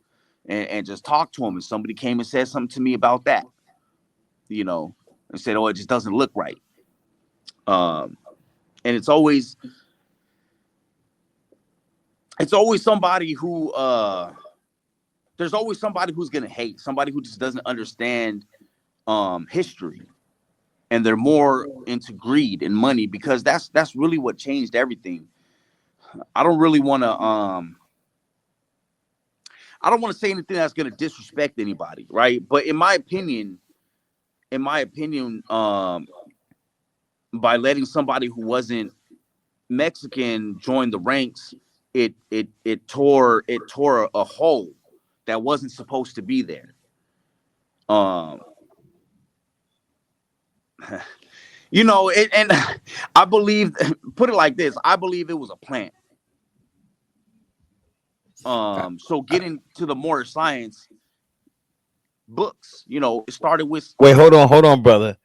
Speaker 4: and just talk to him, and somebody came and said something to me about that, you know and said, oh, it just doesn't look right. um and it's always somebody who there's always somebody who's gonna hate, somebody who just doesn't understand history, and they're more into greed and money, because that's really what changed everything. I don't really want to I don't want to say anything that's gonna disrespect anybody, right? But in my opinion, by letting somebody who wasn't Mexican join the ranks, it tore a hole that wasn't supposed to be there. Um, and I believe, put it like this, I believe it was a plant.
Speaker 2: I,
Speaker 4: So getting to the Moorish science books, it started with.
Speaker 3: Wait, hold on, brother.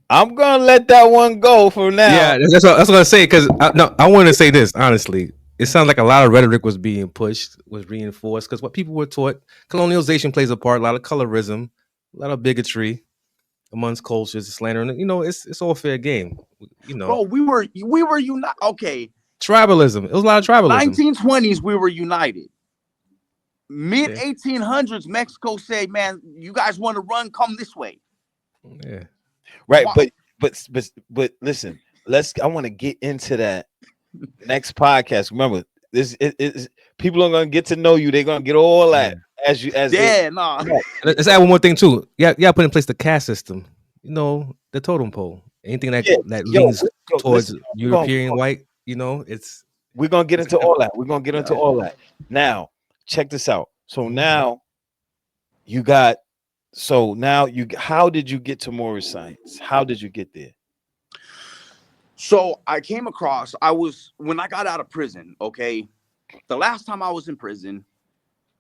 Speaker 3: I'm gonna let that one go for now.
Speaker 2: yeah, that's what I was gonna say. Because no, I want to say this honestly. It sounds like a lot of rhetoric was being pushed, was reinforced, because what people were taught, colonialization plays a part. A lot of colorism, a lot of bigotry amongst cultures, slander, and it's all fair game.
Speaker 4: Bro, we were united. Okay,
Speaker 2: Tribalism. It was a lot of tribalism.
Speaker 4: 1920s we were united. Mid
Speaker 2: Yeah,
Speaker 4: 1800s, Mexico said, "Man, you guys want to run? Come this way."
Speaker 3: Mm.
Speaker 2: yeah.
Speaker 3: Right,
Speaker 4: Why?
Speaker 3: but listen, I want to get into that next podcast. Remember, this is people are gonna get to know you. They're gonna get all
Speaker 2: Yeah.
Speaker 3: that as they
Speaker 4: Yeah, nah.
Speaker 3: come up.
Speaker 2: Let's add one more thing too. Yeah, put in place the caste system. The totem pole. Anything that
Speaker 3: Yeah,
Speaker 2: that
Speaker 3: yo,
Speaker 2: leans
Speaker 3: listen,
Speaker 2: towards
Speaker 3: we're gonna
Speaker 2: European white, it's
Speaker 3: we're gonna get
Speaker 2: it's
Speaker 3: into all that. We're gonna get into
Speaker 4: Yeah.
Speaker 3: all that. Now, check this out. So now you got how did you get to Moorish science? How did you get there?
Speaker 4: So I came across, when I got out of prison, okay, the last time I was in prison,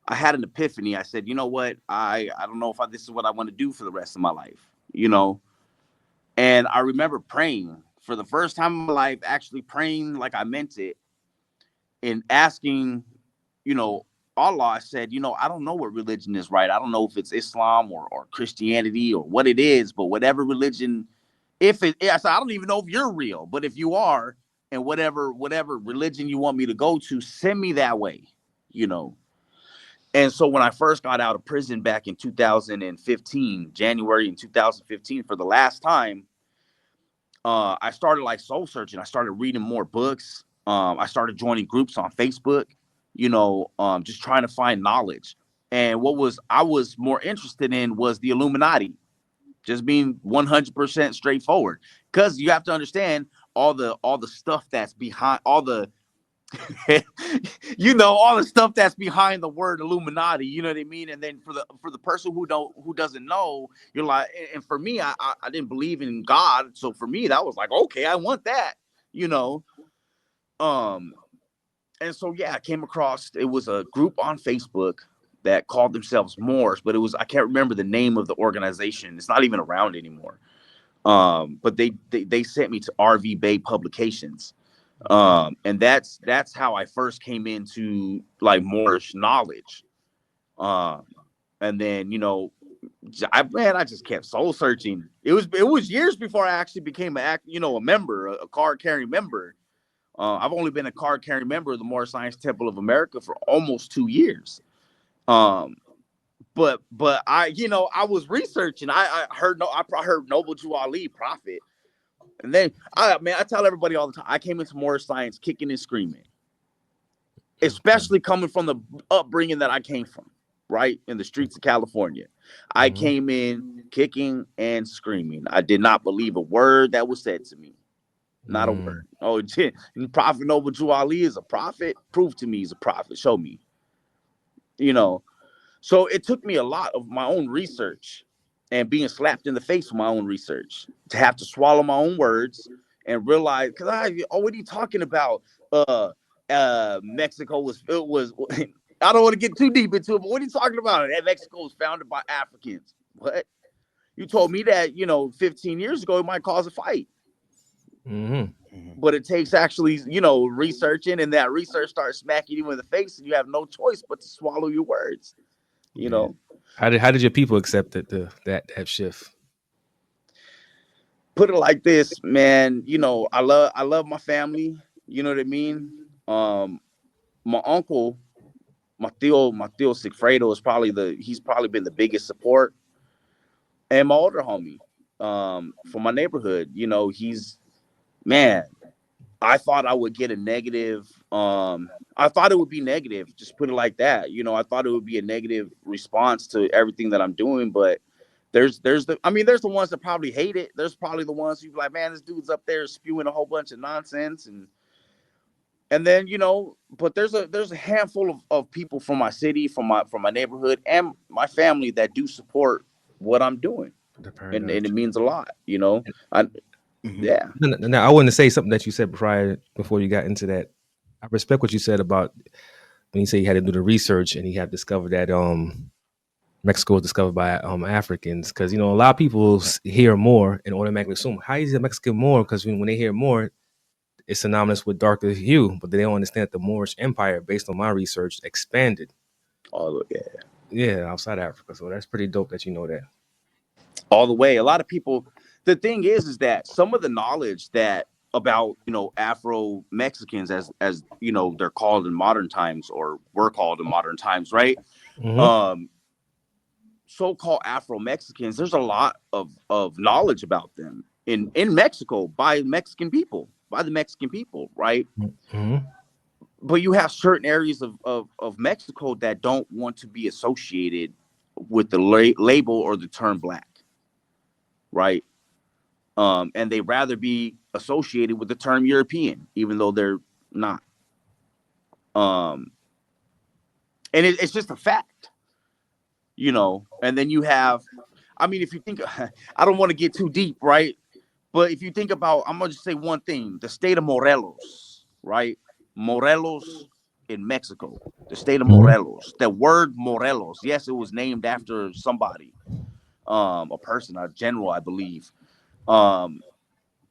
Speaker 4: I had an epiphany. I said, you know what? I don't know if this is what I want to do for the rest of my life, you know? And I remember praying for the first time in my life, actually praying like I meant it and asking, you know, Allah. I said, you know, I don't know what religion is right. I don't know if it's Islam or Christianity or what it is, but whatever religion, I said, I don't even know if you're real, but if you are, and whatever religion you want me to go to, send me that way, you know. And so when I first got out of prison back in 2015, January in 2015, for the last time, I started like soul searching. I started reading more books. I started joining groups on Facebook, you know, just trying to find knowledge. And I was more interested in was the Illuminati, just being 100% straightforward. Because you have to understand all the stuff that's behind all the you know, all the stuff that's behind the word Illuminati, you know what I mean? And then for the person who doesn't know, you're like, and for me, I didn't believe in God, so for me that was like, okay, I want that, you know. Um, and so yeah, I came across, it was a group on Facebook that called themselves Moorish, but I can't remember the name of the organization. It's not even around anymore. But they sent me to RV Bay Publications. And that's how I first came into like Moorish knowledge. Um, and then, you know, I just kept soul searching. It was years before I actually became a member, a card carrying member. I've only been a card carrying member of the Moorish Science Temple of America for almost 2 years. Um, but I was researching. I heard Noble Jew Ali, prophet. And then I tell everybody all the time, I came into Moorish science kicking and screaming, especially coming from the upbringing that I came from, right? In the streets of California. I came in kicking and screaming. I did not believe a word that was said to me. Not a word. Oh, Prophet Noble Jew Ali is a prophet. Prove to me he's a prophet. Show me. You know, so it took me a lot of my own research and being slapped in the face with my own research to have to swallow my own words and realize, what are you talking about? Mexico was I don't want to get too deep into it, but what are you talking about? That Mexico was founded by Africans. What? You told me that, 15 years ago, it might cause a fight. But it takes actually, researching, and that research starts smacking you in the face, and you have no choice but to swallow your words. You know,
Speaker 2: how did your people accept it, that shift?
Speaker 4: Put it like this, man. I love my family. You know what I mean? My uncle, my tío Sigfredo he's probably been the biggest support, and my older homie, from my neighborhood. Man. I thought I would get a negative. I thought it would be negative. Just put it like that. I thought it would be a negative response to everything that I'm doing. But there's the ones that probably hate it. There's probably the ones who be like, man, this dude's up there spewing a whole bunch of nonsense, and then but there's a handful of people from my city, from my neighborhood, and my family that do support what I'm doing, and it means a lot. Yeah.
Speaker 2: Now, I want to say something that you said before you got into that. I respect what you said about when you say you had to do the research and you had discovered that Mexico was discovered by Africans, because a lot of people hear Moor and automatically assume, how is a Mexican Moor? Because when they hear Moor, it's synonymous with darker hue, but they don't understand that the Moorish Empire, based on my research, expanded.
Speaker 4: Oh yeah.
Speaker 2: Yeah, outside Africa. So that's pretty dope that you know that.
Speaker 4: All the way. A lot of people. The thing is that some of the knowledge that about Afro Mexicans, as they're called in modern times, or were called in modern times, right? So-called Afro Mexicans. There's a lot of knowledge about them in Mexico by the Mexican people, right? But you have certain areas of Mexico that don't want to be associated with the label or the term black, right? And they rather be associated with the term European, even though they're not. And it's just a fact, And then you have, if you think, I don't want to get too deep, right? But if you think about, I'm gonna just say one thing: the state of Morelos, right? Morelos in Mexico, the state of
Speaker 2: Mhm.
Speaker 4: Morelos. The word Morelos, yes, it was named after somebody, a person, a general, I believe. Um,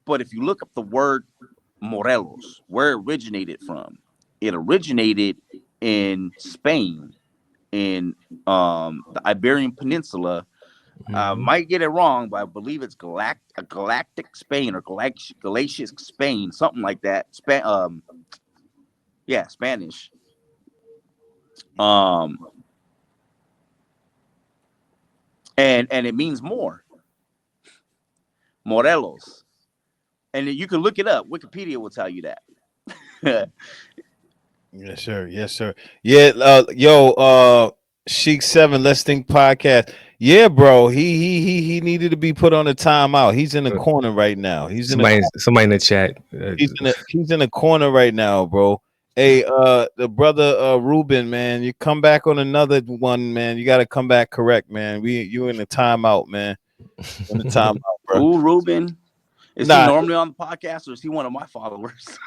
Speaker 4: but if you look up the word Morelos, where it originated from, it originated in Spain, in the Iberian Peninsula.
Speaker 2: Mhm.
Speaker 4: Might get it wrong, but I believe it's galactic Spain or Galatian Spain, something like that. Yeah, Spanish. Um, and it means more, Morelos, and you can look it up. Wikipedia will tell you that.
Speaker 3: Yes, sir. Yes, sir. Yeah, Chic Seven, Let's Think podcast. Yeah, bro. He needed to be put on a timeout. He's in the
Speaker 2: Uh,
Speaker 3: corner right now.
Speaker 2: somebody in the chat.
Speaker 3: He's in the corner right now, bro. Hey, the brother Ruben, man, you come back on another one, man. You got to come back correct, man. You in the timeout, man. In the timeout, bro.
Speaker 4: Ooh, Ruben, is he
Speaker 3: Nah.
Speaker 4: normally on the podcast or is he one of my followers?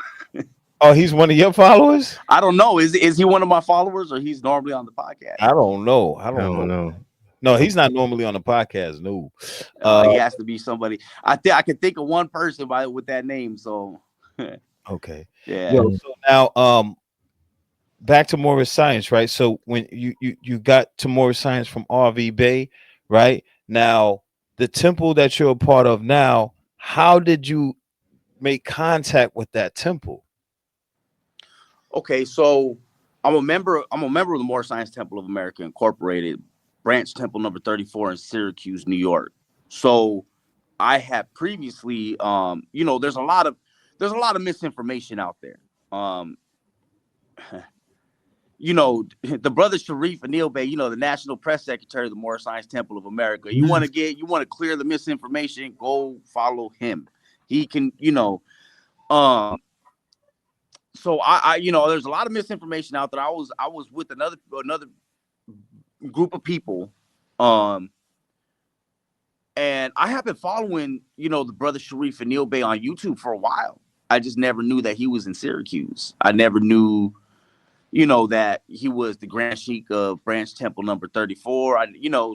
Speaker 3: Oh, he's one of your followers.
Speaker 4: I don't know. Is he one of my followers or he's normally on the
Speaker 3: I
Speaker 4: podcast?
Speaker 3: don't know. I
Speaker 2: I
Speaker 3: don't
Speaker 2: don't
Speaker 3: know.
Speaker 2: know.
Speaker 3: No, he's not normally on the podcast. No.
Speaker 4: He has to be somebody. I can think of one person with that name. So
Speaker 3: Okay.
Speaker 4: yeah.
Speaker 3: Yo, so now back to Moorish science, right? So when you got to Moorish science from RV Bay, right? Now the temple that you're a part of now, how did you make contact with that temple?
Speaker 4: Okay, so I'm a member. I'm a member of the Moorish Science Temple of America Incorporated, branch temple number 34 in Syracuse, New York. So I had previously, there's a lot of misinformation out there. Um, the brother Sharif Anil Bey, the National Press Secretary of the Moorish Science Temple of America. You want to clear the misinformation, go follow him. He can, um, so there's a lot of misinformation out there. I was with another group of people, um, and I have been following, the brother Sharif and Neil Bay on YouTube for a while. I just never knew that he was in Syracuse. I never knew, that he was the Grand Sheik of Branch Temple number 34.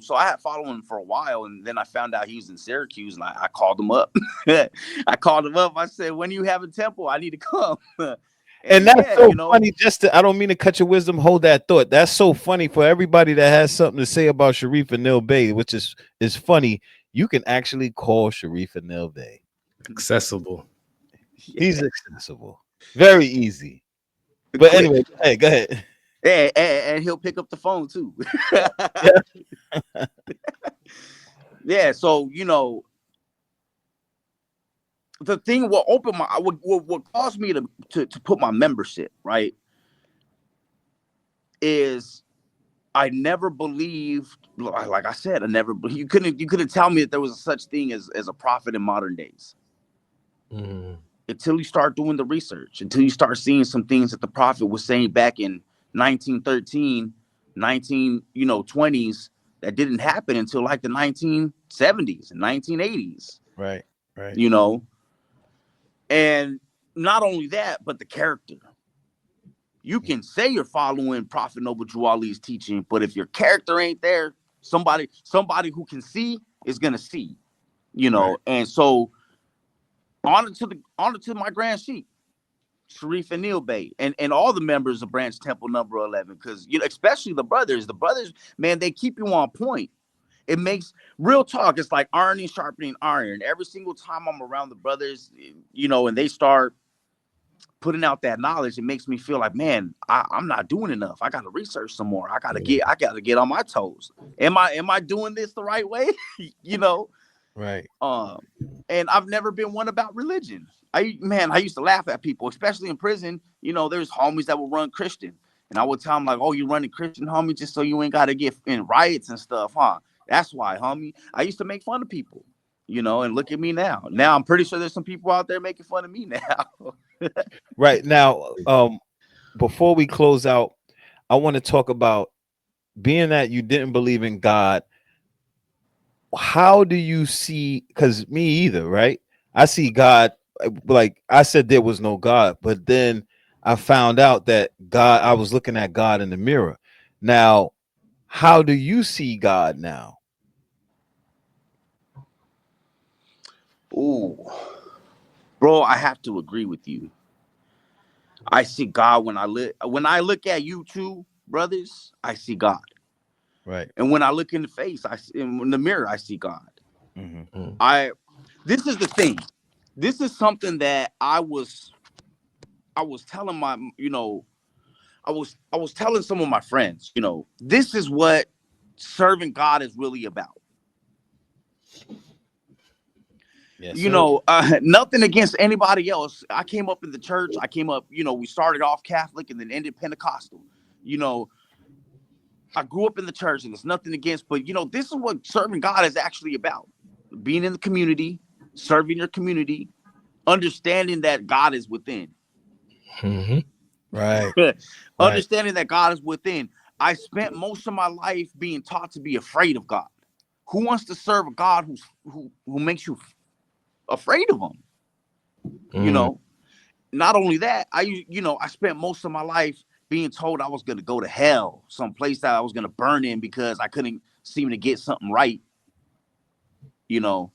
Speaker 4: So I had followed him for a while, and then I found out he was in Syracuse, and I called him up. I called him up. I said, "When you have a temple, I need to come."
Speaker 3: And
Speaker 4: And
Speaker 3: that's
Speaker 4: yeah,
Speaker 3: so funny. I don't mean to cut your wisdom. Hold that thought. That's so funny for everybody that has something to say about Sharif and Nil Bay, which is funny. You can actually call Sharif and Nil Bay.
Speaker 2: Accessible.
Speaker 3: He's accessible, very easy. But
Speaker 4: quick.
Speaker 3: anyway, hey, go ahead.
Speaker 4: And he'll pick up the phone too. Yeah. So the thing what caused me to put my membership right is I never believed, like I said, you couldn't tell me that there was a such thing as a prophet in modern days
Speaker 2: Mm.
Speaker 4: until you start doing the research, until you start seeing some things that the prophet was saying back in 1913, 20s that didn't happen until like the 1970s and 1980s,
Speaker 3: Right, right.
Speaker 4: you know. And not only that, but the character. You can say you're following Prophet Noble Drew Ali's teaching, but if your character ain't there, somebody who can see is gonna see,
Speaker 3: Right.
Speaker 4: And so honor to my Grand Sheik, Sharif and Neil Bay, and all the members of Branch Temple number 11, because especially the brothers, man, they keep you on point. It makes real talk. It's like iron sharpening iron. Every single time I'm around the brothers, and they start putting out that knowledge, it makes me feel like, man, I'm not doing enough. I got to research some more. I got to get on my toes. Am I doing this the right way? you know,
Speaker 3: Right.
Speaker 4: and I've never been one about religion. I used to laugh at people, especially in prison. There's homies that will run Christian, and I would tell them like, "Oh, you running Christian, homie, just so you ain't got to get in riots and stuff, huh?" That's why, homie. I used to make fun of people, and look at me now. Now I'm pretty sure there's some people out there making fun of me now.
Speaker 3: Right. Now, before we close out, I want to talk about being that you didn't believe in God. How do you see? Because me either, right? I see God, like I said, there was no God, but then I found out that God, I was looking at God in the mirror. Now, how do you see God now?
Speaker 4: Ooh, bro, I have to agree with you. I see God when I look at you two brothers, I see God.
Speaker 3: Right.
Speaker 4: And when I look in the face, in the mirror, I see God.
Speaker 3: Mm-hmm.
Speaker 2: Mm.
Speaker 4: I This is the thing. This is something that I was telling my, I was telling some of my friends, this is what serving God is really about.
Speaker 3: Yes, sir.
Speaker 4: Nothing against anybody else. I came up in the church. I came up, we started off Catholic and then ended Pentecostal. You know, I grew up in the church, and it's nothing against, but this is what serving God is actually about. Being in the community, serving your community, understanding that God is within.
Speaker 2: Mm-hmm.
Speaker 3: Right. Right.
Speaker 4: Understanding that God is within. I spent most of my life being taught to be afraid of God. Who wants to serve a God who makes you afraid of him? You
Speaker 2: Mm.
Speaker 4: know, not only that, I spent most of my life being told I was going to go to hell, some place that I was going to burn in because I couldn't seem to get something right. You know,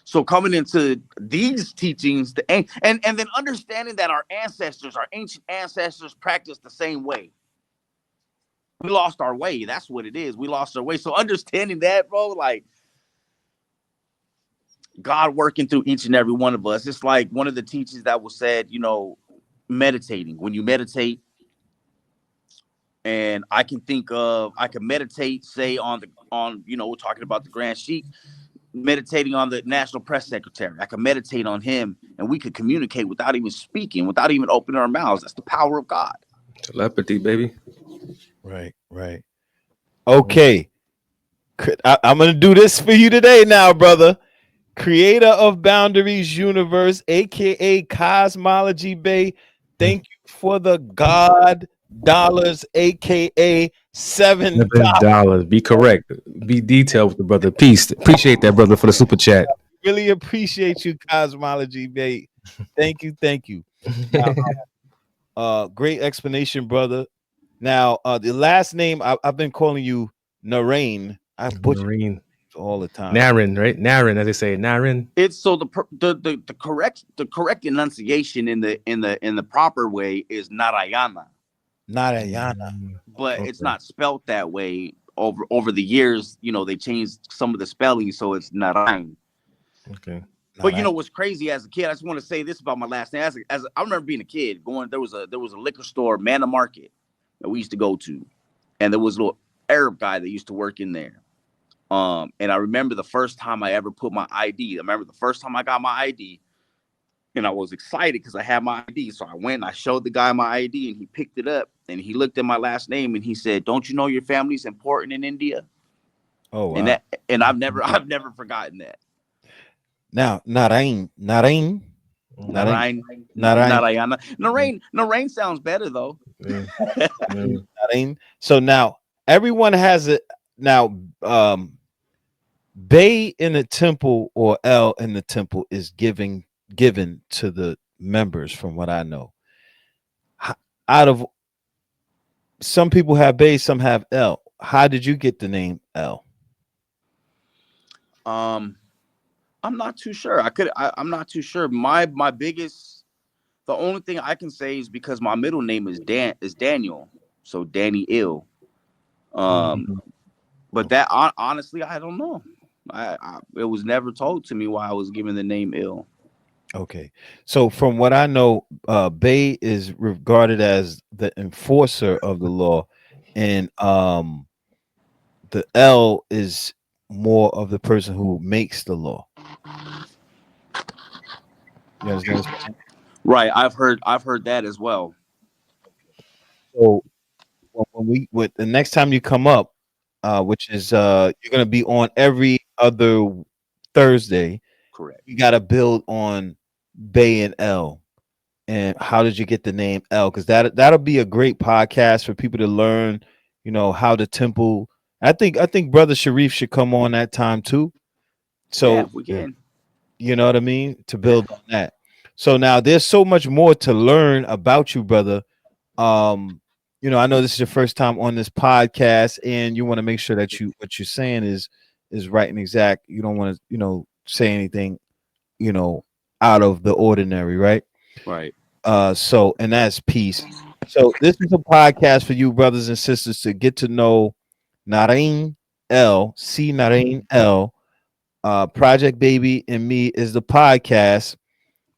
Speaker 4: so coming into these teachings, and then understanding that our ancient ancestors, practiced the same way. We lost our way. That's what it is. We lost our way. So understanding that, bro, like God working through each and every one of us. It's like one of the teachings that was said, meditating. When you meditate, and I can meditate, say we're talking about the Grand Sheik, meditating on the National Press Secretary. I can meditate on him, and we could communicate without even speaking, without even opening our mouths. That's the power of God.
Speaker 2: Telepathy, baby.
Speaker 3: Right. Right. Okay. I'm going to do this for you today now, brother. Creator of Boundaries Universe, aka Cosmology Bay. Thank you for the God dollars, aka $7.
Speaker 2: $7. Be correct. Be detailed with the brother. Peace. Appreciate that, brother, for the super chat.
Speaker 3: Really appreciate you, Cosmology Bay. Thank you, thank you. Now, great explanation, brother. Now, the last name I've been calling you Naraine. I butcher
Speaker 2: Naraine.
Speaker 3: all the time.
Speaker 2: Naraine, right? Naraine, as they say. Naraine.
Speaker 4: It's so the correct enunciation in the proper way is Narayana,
Speaker 3: Narayana.
Speaker 4: but it's
Speaker 2: Okay.
Speaker 4: not spelt that way. Over the years, they changed some of the spelling, so it's Naraine.
Speaker 2: Okay.
Speaker 4: But
Speaker 3: Narayana.
Speaker 4: what's crazy as a kid? I just want to say this about my last name. As I remember being a kid, there was a liquor store, Manna Market, that we used to go to, and there was a little Arab guy that used to work in there. And I remember the first time I ever put my ID. I remember the first time I got my ID, and I was excited because I had my ID. So I went and I showed the guy my ID, and he picked it up, and he looked at my last name, and he said, "Don't you know your family's important in India?"
Speaker 3: Oh
Speaker 4: And
Speaker 3: wow.
Speaker 4: I've never forgotten that.
Speaker 3: Now, Naraine.
Speaker 4: Naraine,
Speaker 3: Naraine.
Speaker 4: Narayana, Naraine sounds better though.
Speaker 2: Yeah. Yeah.
Speaker 3: Naraine. So now everyone has it. Now, Bay in the temple or L in the temple is given to the members, from what I know. Out of some people have Bay, some have L. How did you get the name L?
Speaker 4: Um, I'm not too sure. I'm not too sure. The only thing I can say is because my middle name is Daniel, so Danny Ill. Um,
Speaker 2: Mhm.
Speaker 4: but that honestly, I don't know. It was never told to me why I was given the name Ill.
Speaker 3: Okay. So from what I know, Bay is regarded as the enforcer of the law, and the L is more of the person who makes the law. You understand what I'm saying?
Speaker 4: Right. I've heard that as well.
Speaker 3: So when the next time you come up, which is you're gonna be on every other Thursday,
Speaker 4: Correct.
Speaker 3: you gotta build on Bay and L. And how did you get the name L? Because that'll be a great podcast for people to learn, how the temple. I think Brother Sharif should come on that time too.
Speaker 4: Yeah,
Speaker 3: So
Speaker 4: if we can.
Speaker 3: You know what I mean? To build on that. So now there's so much more to learn about you, brother. I know this is your first time on this podcast, and you want to make sure that what you're saying is right and exact. You don't want to, say anything, you know, out of the ordinary, right?
Speaker 4: Right.
Speaker 3: And that's peace. So this is a podcast for you brothers and sisters to get to know Naraine Naraine L. Project Baby and Me is the podcast.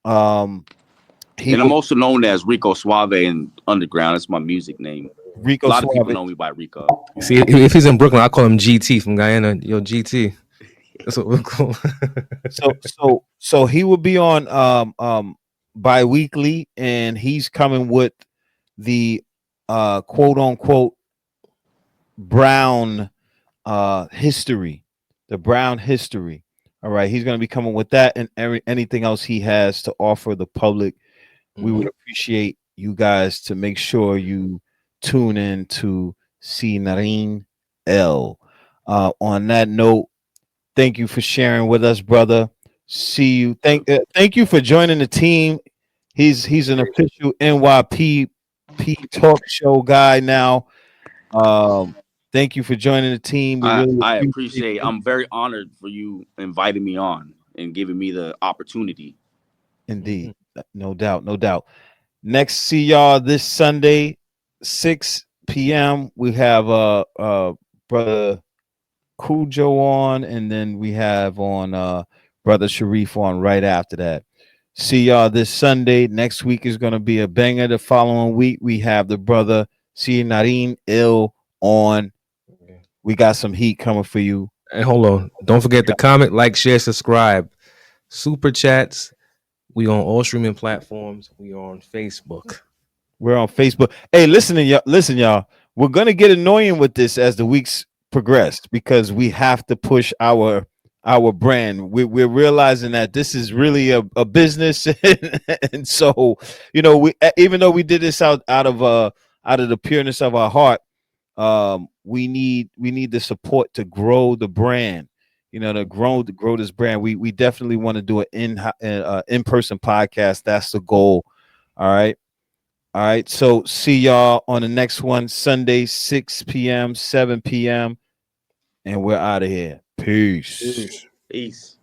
Speaker 3: Um, he
Speaker 4: And I'm
Speaker 3: will
Speaker 4: also known as Rico Suave in Underground. That's my music name. A
Speaker 3: Rico
Speaker 4: lot of people
Speaker 3: Suave.
Speaker 4: know me by Rico.
Speaker 2: See, if he's in Brooklyn, I call him GT from Guyana. Yo, GT. That's what we'll call.
Speaker 3: So he will be on bi-weekly, and he's coming with the quote unquote brown history, the brown history. All right, he's going to be coming with that and anything else he has to offer the public. We would appreciate you guys to make sure you tune in to see Naraine L. On that note, thank you for sharing with us, brother. See you. Thank you for joining the team. He's an official NYPP talk show guy now. Thank you for joining the team. We really
Speaker 4: I
Speaker 3: appreciate
Speaker 4: appreciate.
Speaker 3: you.
Speaker 4: I'm very honored for you inviting me on and giving me the opportunity.
Speaker 3: Indeed, no doubt, no doubt. Next, see y'all this Sunday, 6 p.m. We have brother Cujo on, and then we have on brother Sharif on right after that. See y'all this Sunday. Next week is gonna be a banger. The following week we have the brother C Naraine Ill on. We got some heat coming for you.
Speaker 2: And hold on, don't forget to comment, like, share, subscribe, super chats. We on all streaming platforms. We on Facebook.
Speaker 3: We're on Facebook. Hey, listen, y'all. We're gonna get annoying with this as the weeks progress because we have to push our brand. We're realizing that this is really a business, and so we even though we did this out of the pureness of our heart, we need the support to grow the brand. To grow this brand. We definitely want to do an in-person podcast. That's the goal. All right. All right. So see y'all on the next one, Sunday, 6 p.m., 7 p.m. And we're out of here. Peace.
Speaker 4: Peace.